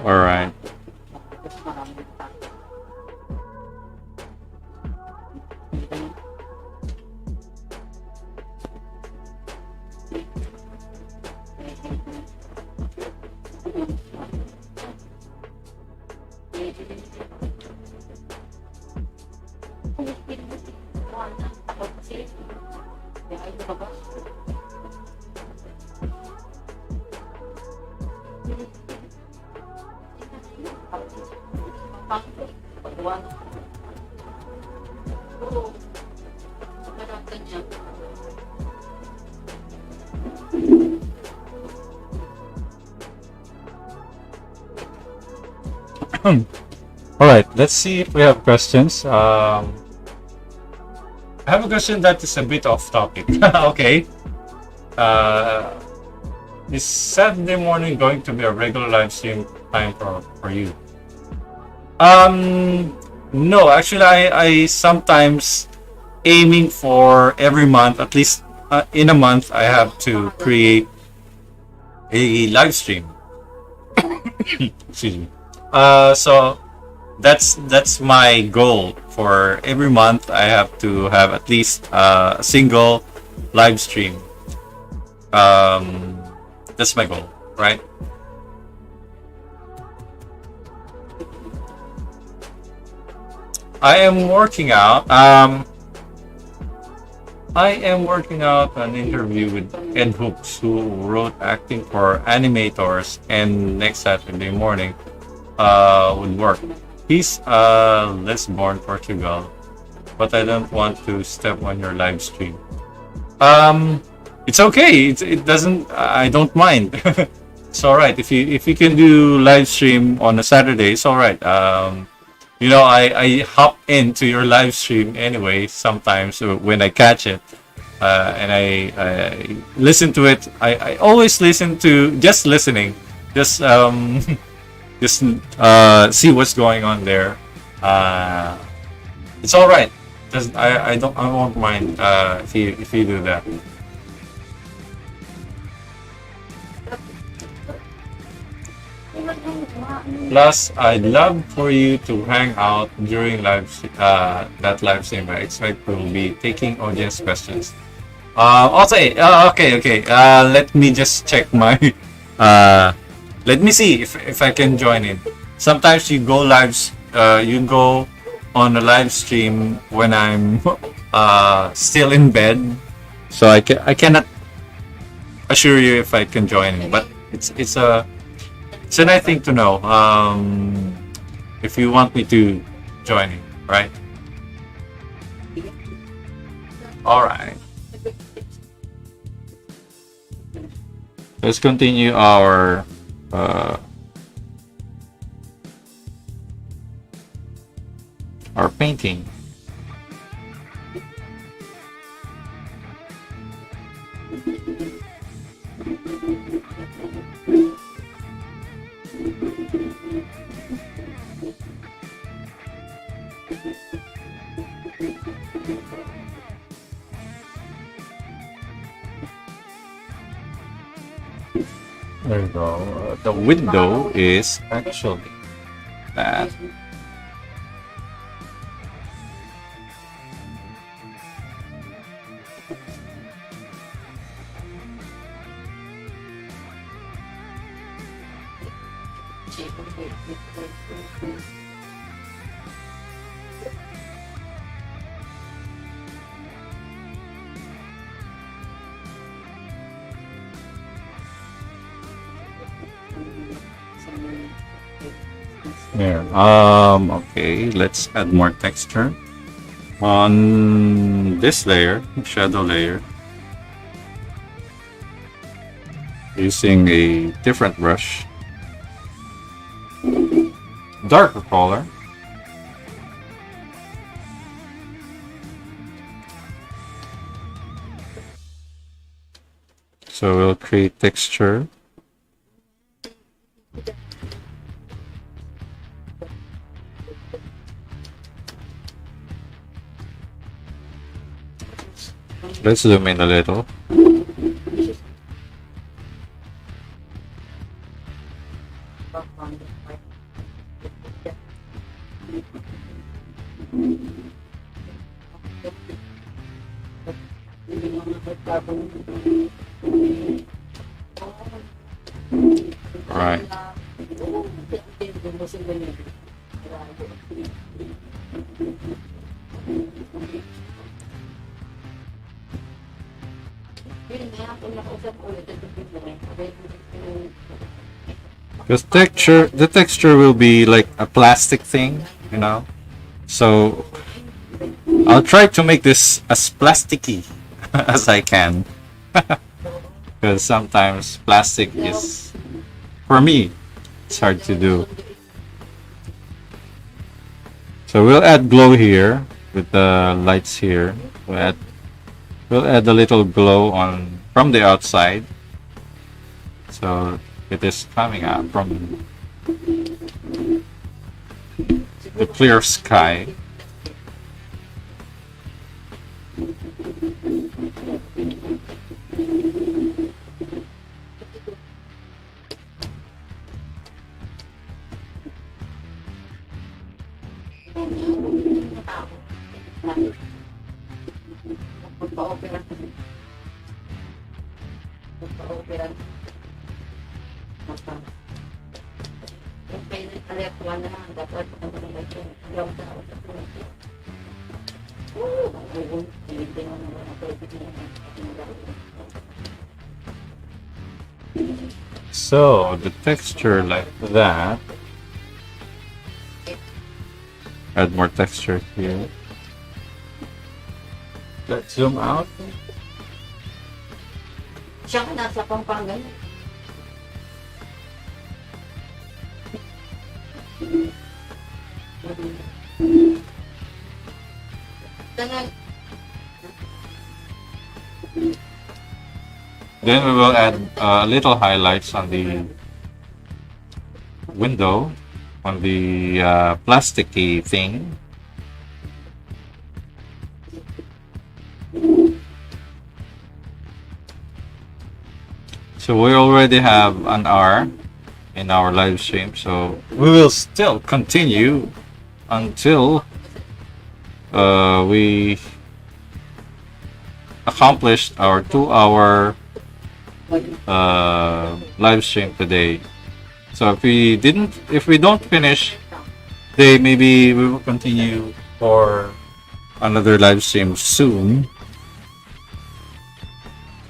All right. All right, let's see if we have questions. I have a question that is a bit off topic. Okay. Uh, is Saturday morning going to be a regular live stream time for you? No, actually, I sometimes aiming for every month, at least in a month, I have to create a live stream. Excuse me. So that's my goal for every month. I have to have at least a single live stream. That's my goal, right? I am working out. I am working out an interview with Ed Hooks, who wrote acting for animators, and next Saturday morning would work. He's Lisbon, Portugal, but I don't want to step on your live stream. It's okay. It doesn't. I don't mind. It's all right if you can do live stream on a Saturday. It's all right. I hop into your live stream anyway sometimes when I catch it, and I listen to it. I always listen to just listening, just just see what's going on there. It's all right. I won't mind if you do that. Plus, I'd love for you to hang out during that live stream. I expect we'll be taking audience questions. Also, okay. Let me just check my. Let me see if I can join in. Sometimes you go you go on a live stream when I'm still in bed, so I cannot assure you if I can join in. But it's a nice thing to know. If you want me to join in, right? All right. Let's continue our painting. There you go. The window is actually that. There. Okay, let's add more texture on this layer, shadow layer, using a different brush, darker color. So we'll create texture. Let's zoom in a little. Right. Because the texture will be like a plastic thing, you know. So I'll try to make this as plasticky as I can. Because sometimes plastic is, for me, it's hard to do. So we'll add glow here with the lights here. We'll add a little glow on from the outside. So it is coming out from the clear sky. So the texture like that. Add more texture here. Let's zoom out. Siya ka nasa Pampanga. Then we will add little highlights on the window, on the plasticky thing. So we already have an hour in our live stream, so we will still continue until we accomplished our 2-hour live stream today. So if we don't finish today, maybe we will continue for another live stream soon.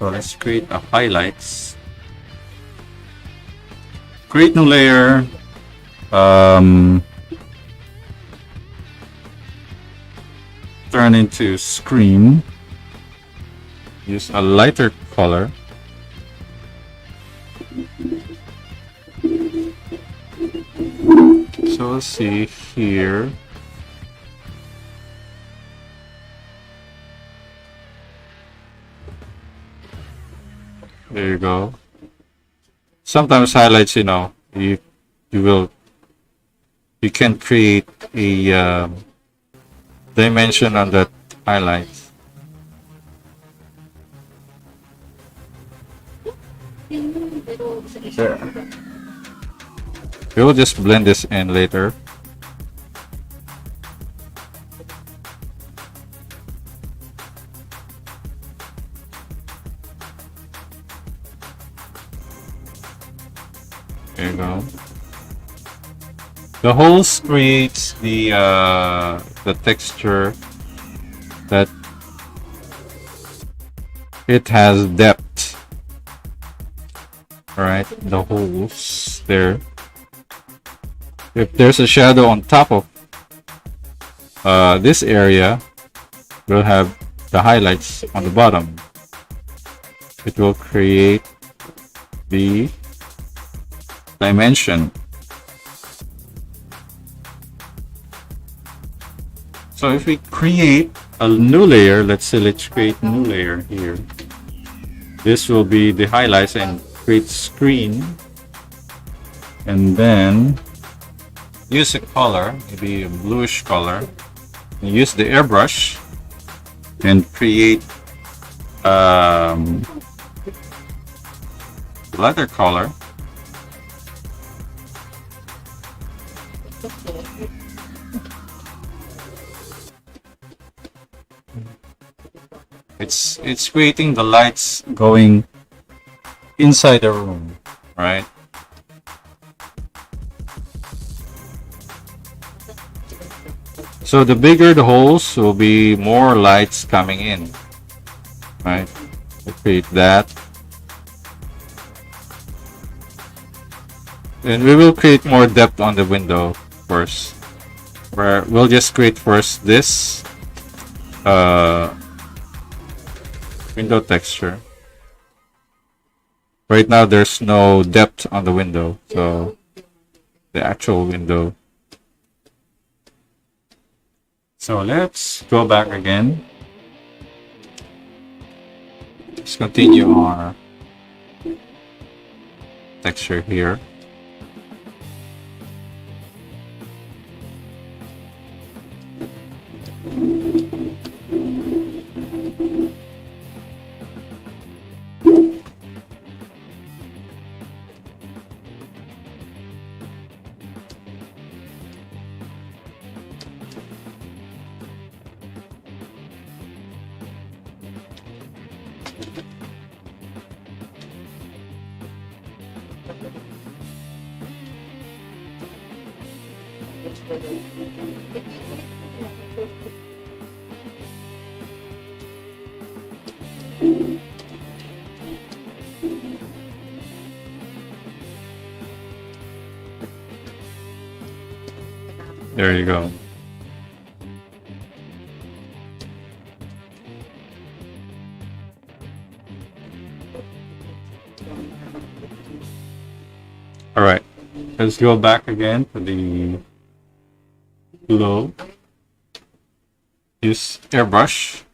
So let's create a highlights. Create new layer. Turn into screen. Use a lighter color. So let's see here. There you go. Sometimes highlights, you know, you can create a dimension on that highlights. There. We will just blend this in later. There you go. The holes creates the texture that it has depth. All right, the holes there. If there's a shadow on top of this area, we'll have the highlights on the bottom. It will create the dimension. So if we create a new layer, let's create a new layer here. This will be the highlights and create screen. And then use a color, maybe a bluish color. And use the airbrush and create lighter color. It's creating the lights going inside the room, right? So the bigger the holes, will be more lights coming in, right? We'll create that. And we will create more depth on the window first. Where we'll just create first this window texture. Right now there's no depth on the window, so the actual window. So let's go back again. Let's continue our texture here. There you go. All right, let's go back again to the glow. Use airbrush.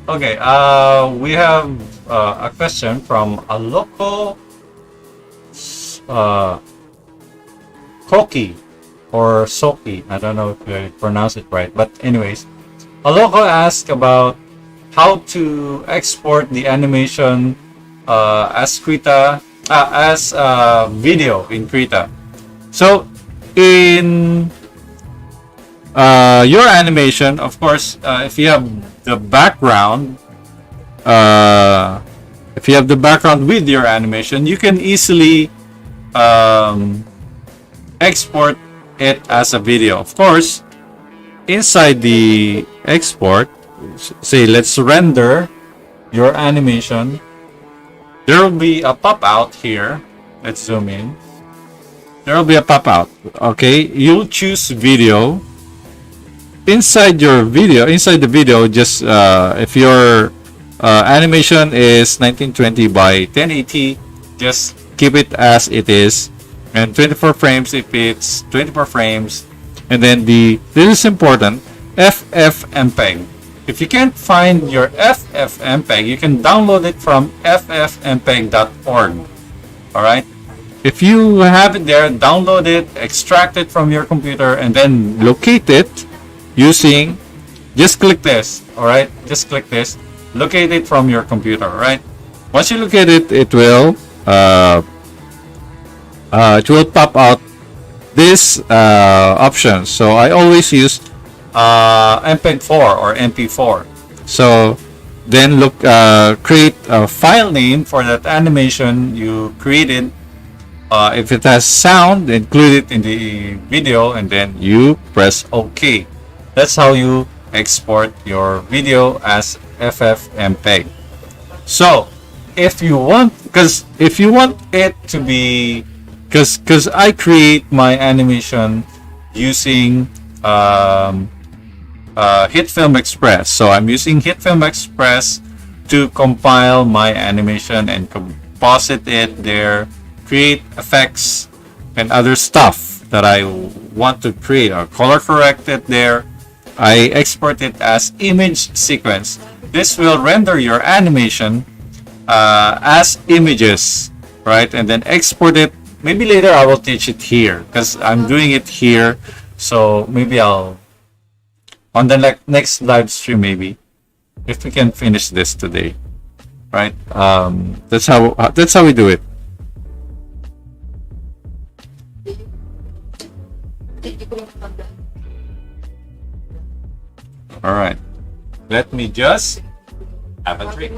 Okay, we have a question from a local Koki or Soki. I don't know if I pronounce it right, but anyways, a local asked about how to export the animation as Krita, as video in Krita. So in your animation, of course, if you have the background, with your animation, you can easily export it as a video. Of course, inside the export, say let's render your animation, there will be a pop-out here. Let's zoom in. There will be a pop-out. Okay, you'll choose video. Inside the video, just if you're Animation is 1920 by 1080. Just keep it as it is, and 24 frames if it's 24 frames. And then this is important, FFmpeg. If you can't find your FFmpeg, you can download it from ffmpeg.org. All right. If you have it there, download it, extract it from your computer, and then locate it using. Just click this. All right. Just click this. Locate it from your computer. All right. Once you locate it, it will pop out this option. So I always use MPEG-4 or MP4. So then create a file name for that animation you created. If it has sound, include it in the video, and then you press OK. That's how you export your video as FFmpeg. So if you want it to be, because I create my animation using HitFilm Express. So I'm using HitFilm Express to compile my animation and composite it there, create effects and other stuff that I want to create, or color correct it there. I export it as image sequence. This will render your animation as images, right? And then export it. Maybe later I will teach it here because I'm doing it here. So maybe I'll on the next live stream, maybe if we can finish this today, right? That's how we do it. All right. Let me just have a drink.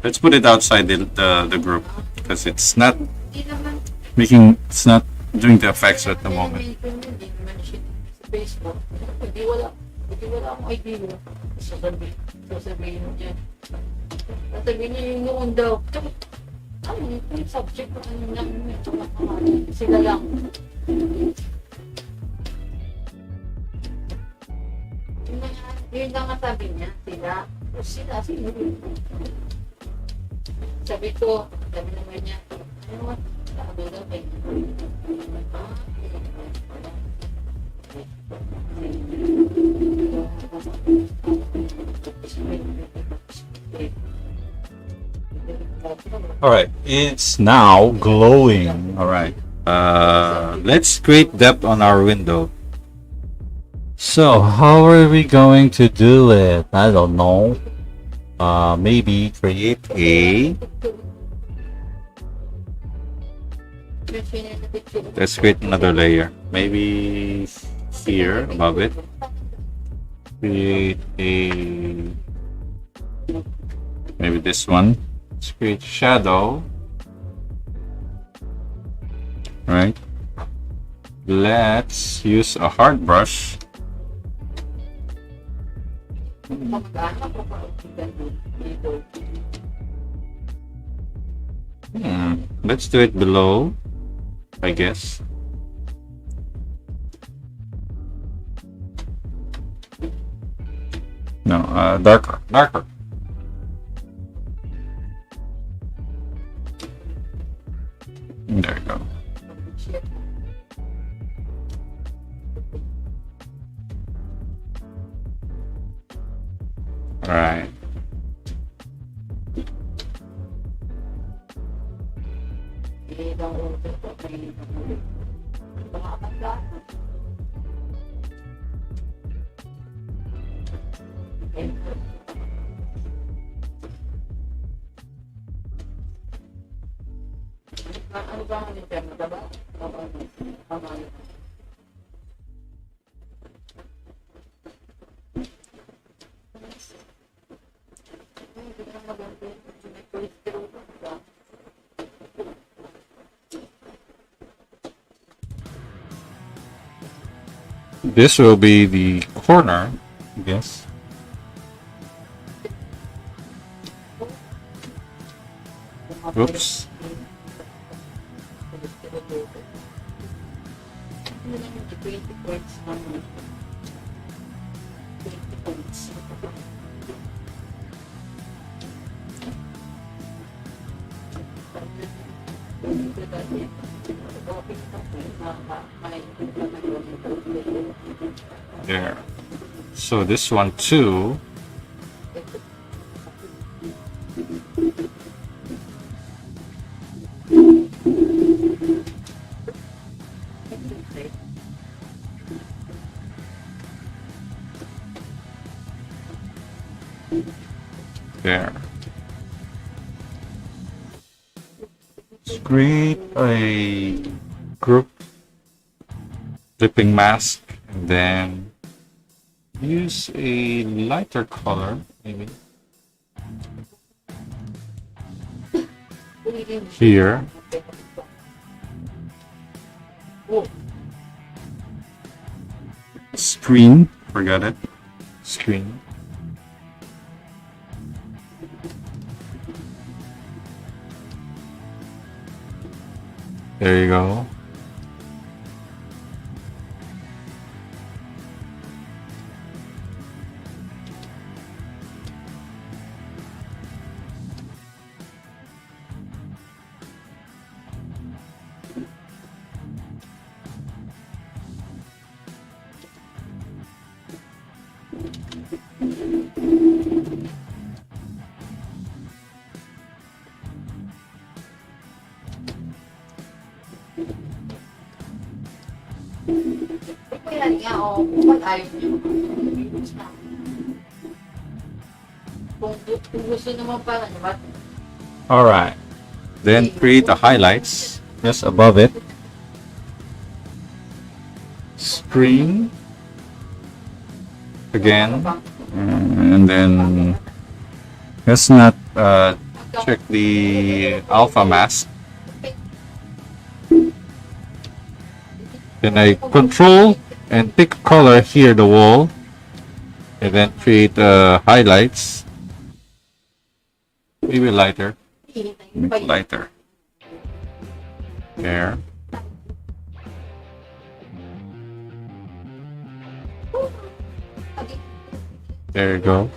Let's put it outside the group because it's not doing the effects at the moment. Sila lang. Yun lang ang sabi niya, sila. Sabi ko, sabi naman niya, ano, sabi daw kayo. All right, it's now glowing. All right, let's create depth on our window. So how are we going to do it? I don't know. Maybe create a. Let's create another layer. Maybe here above it. Create a. Maybe this one. Let's create shadow. Right. Let's use a hard brush. Let's do it below, I guess. No, darker. There you go. All right. This will be the corner, I guess. Oops. There. So this one too. There. Let's create a group clipping mask and then use a lighter color, maybe. Here. Screen. Forgot it. Screen. There you go. All right. Then create the highlights just above it. Screen again, and then let's not check the alpha mask. Then I control and pick color here, the wall, and then create highlights. Maybe lighter. Make it lighter. There. There you go.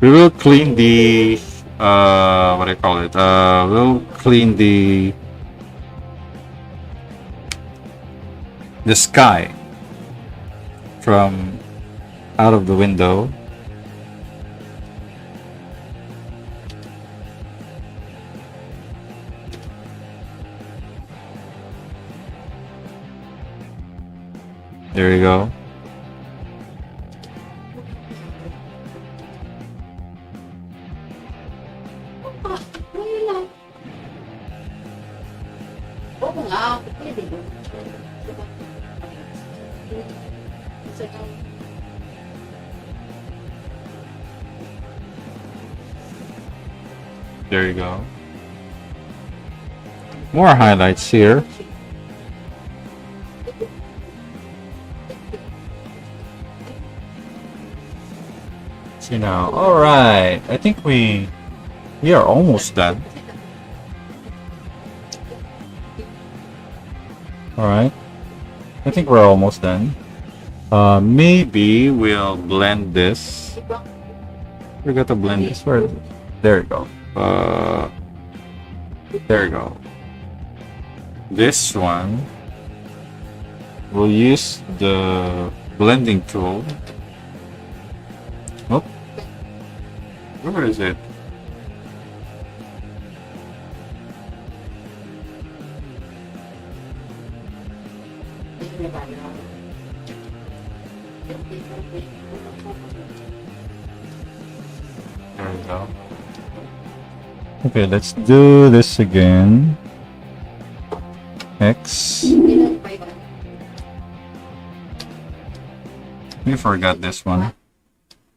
We will clean the what do you call it? We'll clean the sky from out of the window. There you go. There you go. More highlights here. See now. All right. I think we are almost done. All right. I think we're almost done. Maybe we'll blend this. We got to blend this. Where? There you go. There you go. This one, we'll use the blending tool. Oh, where is it? There we go. Okay, let's do this again. X. We forgot this one,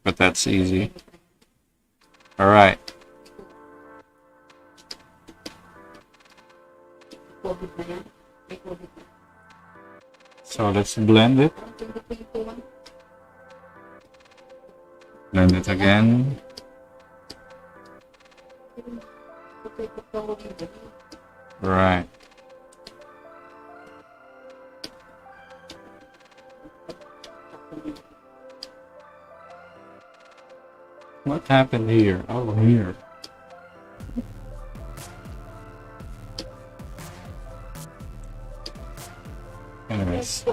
but that's easy. All right. So let's blend it. Blend it again. Right. What happened here? Oh, here. Anyways.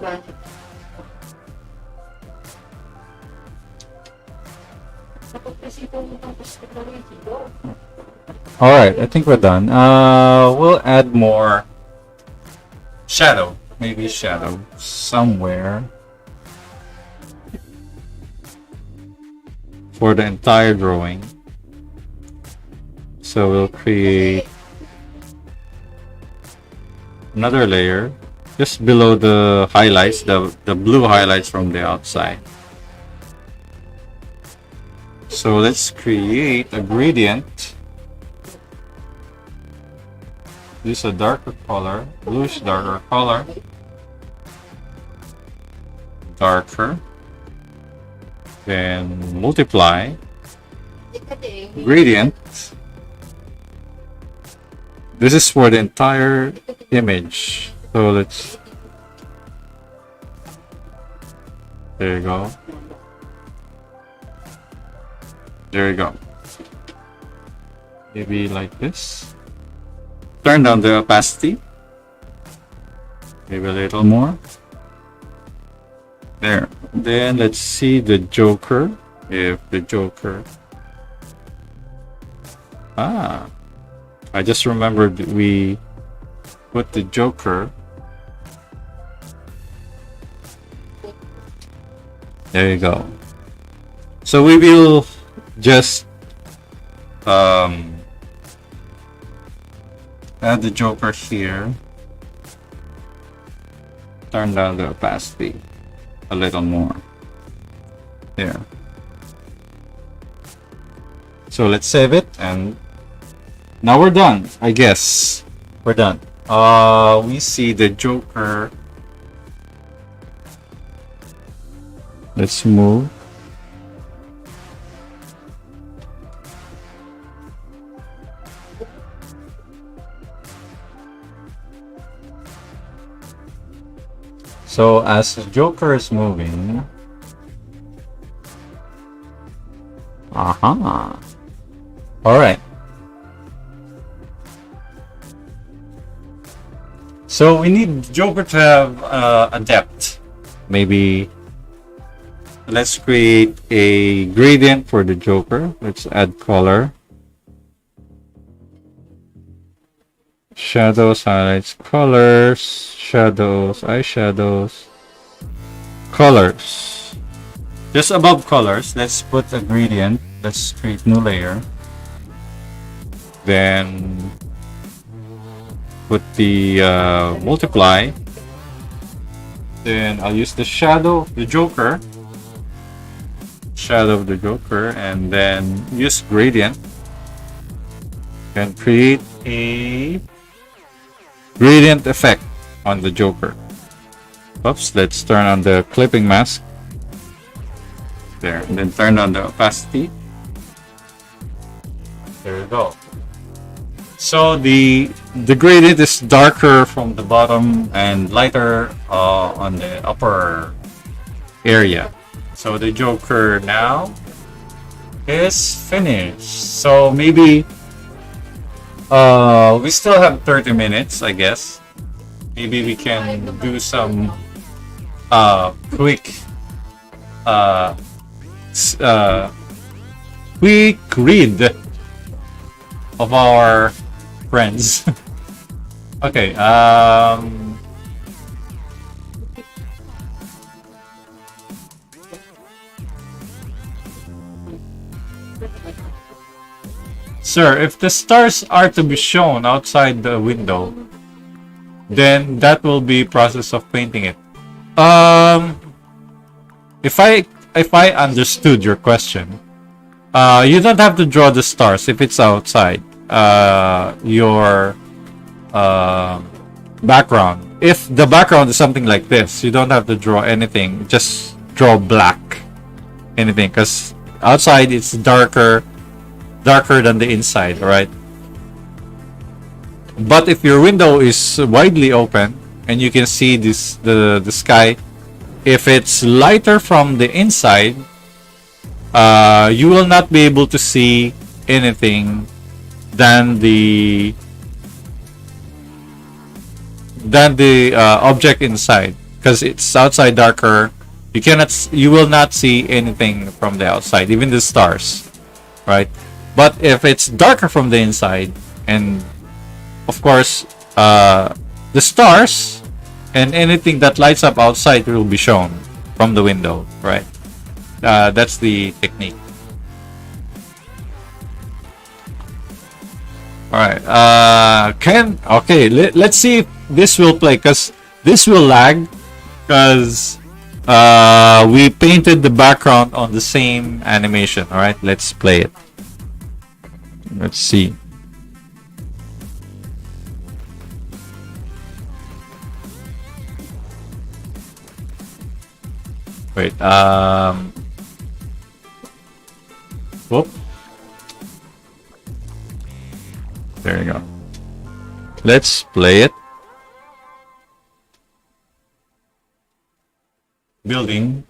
Alright, I think we're done. We'll add more shadow. Maybe shadow somewhere for the entire drawing. So we'll create another layer just below the highlights, the blue highlights from the outside. So let's create a gradient. Use a darker color, bluish darker color, darker, then multiply, gradient. This is for the entire image. So let's, there you go. There you go. Maybe like this. Turn down the opacity. Maybe a little more. There. Then let's see the Joker. If the Joker. Ah. I just remembered we put the Joker. There you go. So we will just add the Joker here. Turn down the opacity a little more. There. So let's save it, and now we're done. I guess we're done. We see the Joker. Let's move. So as the Joker is moving, all right. So we need Joker to have a depth. Maybe let's create a gradient for the Joker. Let's add color. Shadows, highlights, colors, shadows, eyeshadows, colors. Just above colors, let's put a gradient. Let's create new layer. Then put the multiply. Then I'll use the shadow of the Joker. Shadow of the Joker, and then use gradient. And create a gradient effect on the Joker. Oops, let's turn on the clipping mask. There, and then turn on the opacity. There you go. So the gradient is darker from the bottom and lighter on the upper area. So the Joker now is finished. So maybe we still have 30 minutes, I guess. Maybe we can do some quick read of our friends. Okay, sir, if the stars are to be shown outside the window, then that will be process of painting it. If I understood your question, you don't have to draw the stars if it's outside your background. if the background is something like this, you don't have to draw anything. Just draw black. Anything, because outside it's darker than the inside, alright? But if your window is widely open and you can see the sky, if it's lighter from the inside, you will not be able to see anything than the object inside, because it's outside darker. You will not see anything from the outside, even the stars, right? But if it's darker from the inside, and of course the stars and anything that lights up outside will be shown from the window, right? That's the technique. All right. Okay. Let's see if this will play, because this will lag, because we painted the background on the same animation. All right. Let's play it. Let's see. Wait. Whoop. There you go. Let's play it. Building.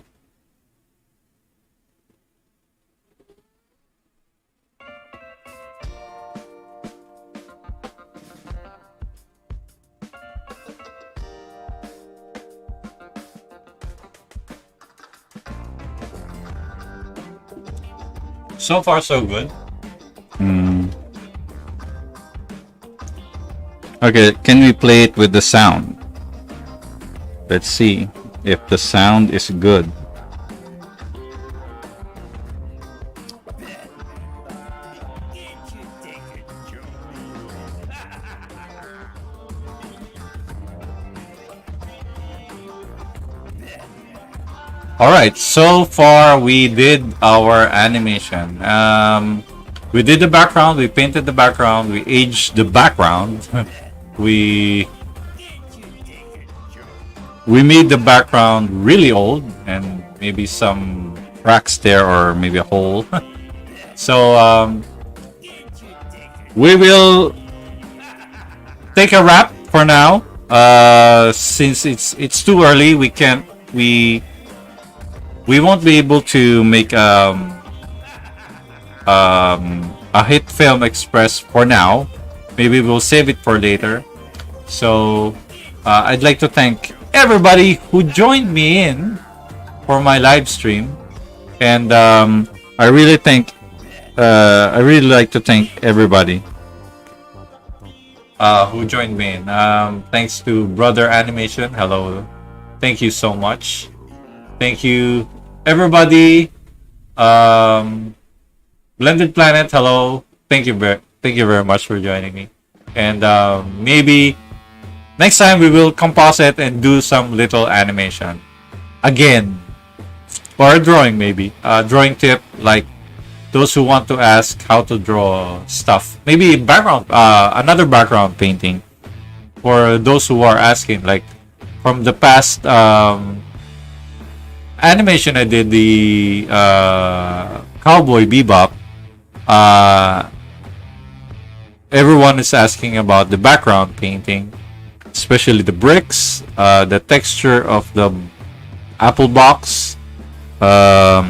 So far, so good. Okay, can we play it with the sound? Let's see if the sound is good. Alright, so far we did our animation. We did the background, we painted the background, we aged the background. we made the background really old, and maybe some cracks there, or maybe a hole. So we will take a wrap for now. Since it's too early, we won't be able to make a hit film express for now. Maybe we'll save it for later. So I'd like to thank everybody who joined me in for my live stream, and I really like to thank everybody who joined me in. Thanks to Brother Animation. Hello, thank you so much. Thank you everybody. Blended Planet, hello. Thank you very much for joining me. And maybe next time we will composite and do some little animation again, or a drawing, maybe drawing tip, like those who want to ask how to draw stuff, maybe background, another background painting, for those who are asking, like from the past animation I did, the Cowboy Bebop. Everyone is asking about the background painting, especially the bricks, the texture of the apple box, the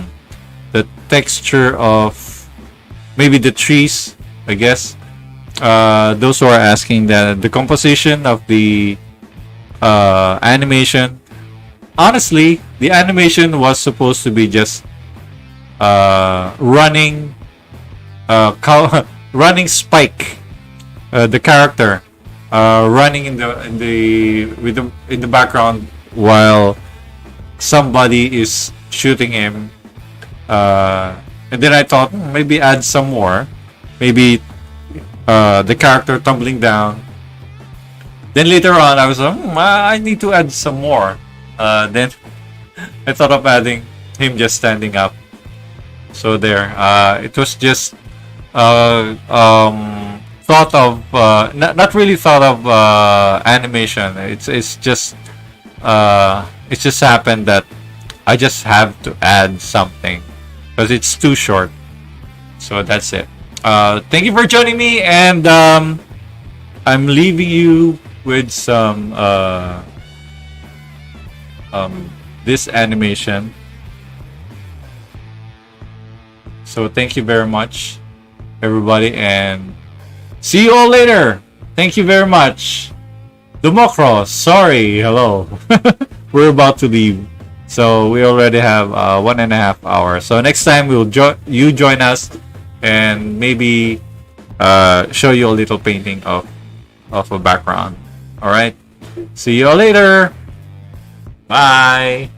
texture of maybe the trees, I guess. Those who are asking the composition of the animation. Honestly, the animation was supposed to be just running running Spike, the character, running in the background while somebody is shooting him. And then I thought, maybe add some more, maybe the character tumbling down. Then later on, I was like, I need to add some more. Then I thought of adding him just standing up. So there, it was just fun thought of not really thought of animation. It's just happened that I just have to add something because it's too short. So that's it. Thank you for joining me, and I'm leaving you with some this animation. So thank you very much, everybody, and see you all later. Thank you very much. Dumokro, sorry, hello. We're about to leave. So we already have 1.5 hours. So next time you join us and maybe show you a little painting of a background. All right. See you all later. Bye.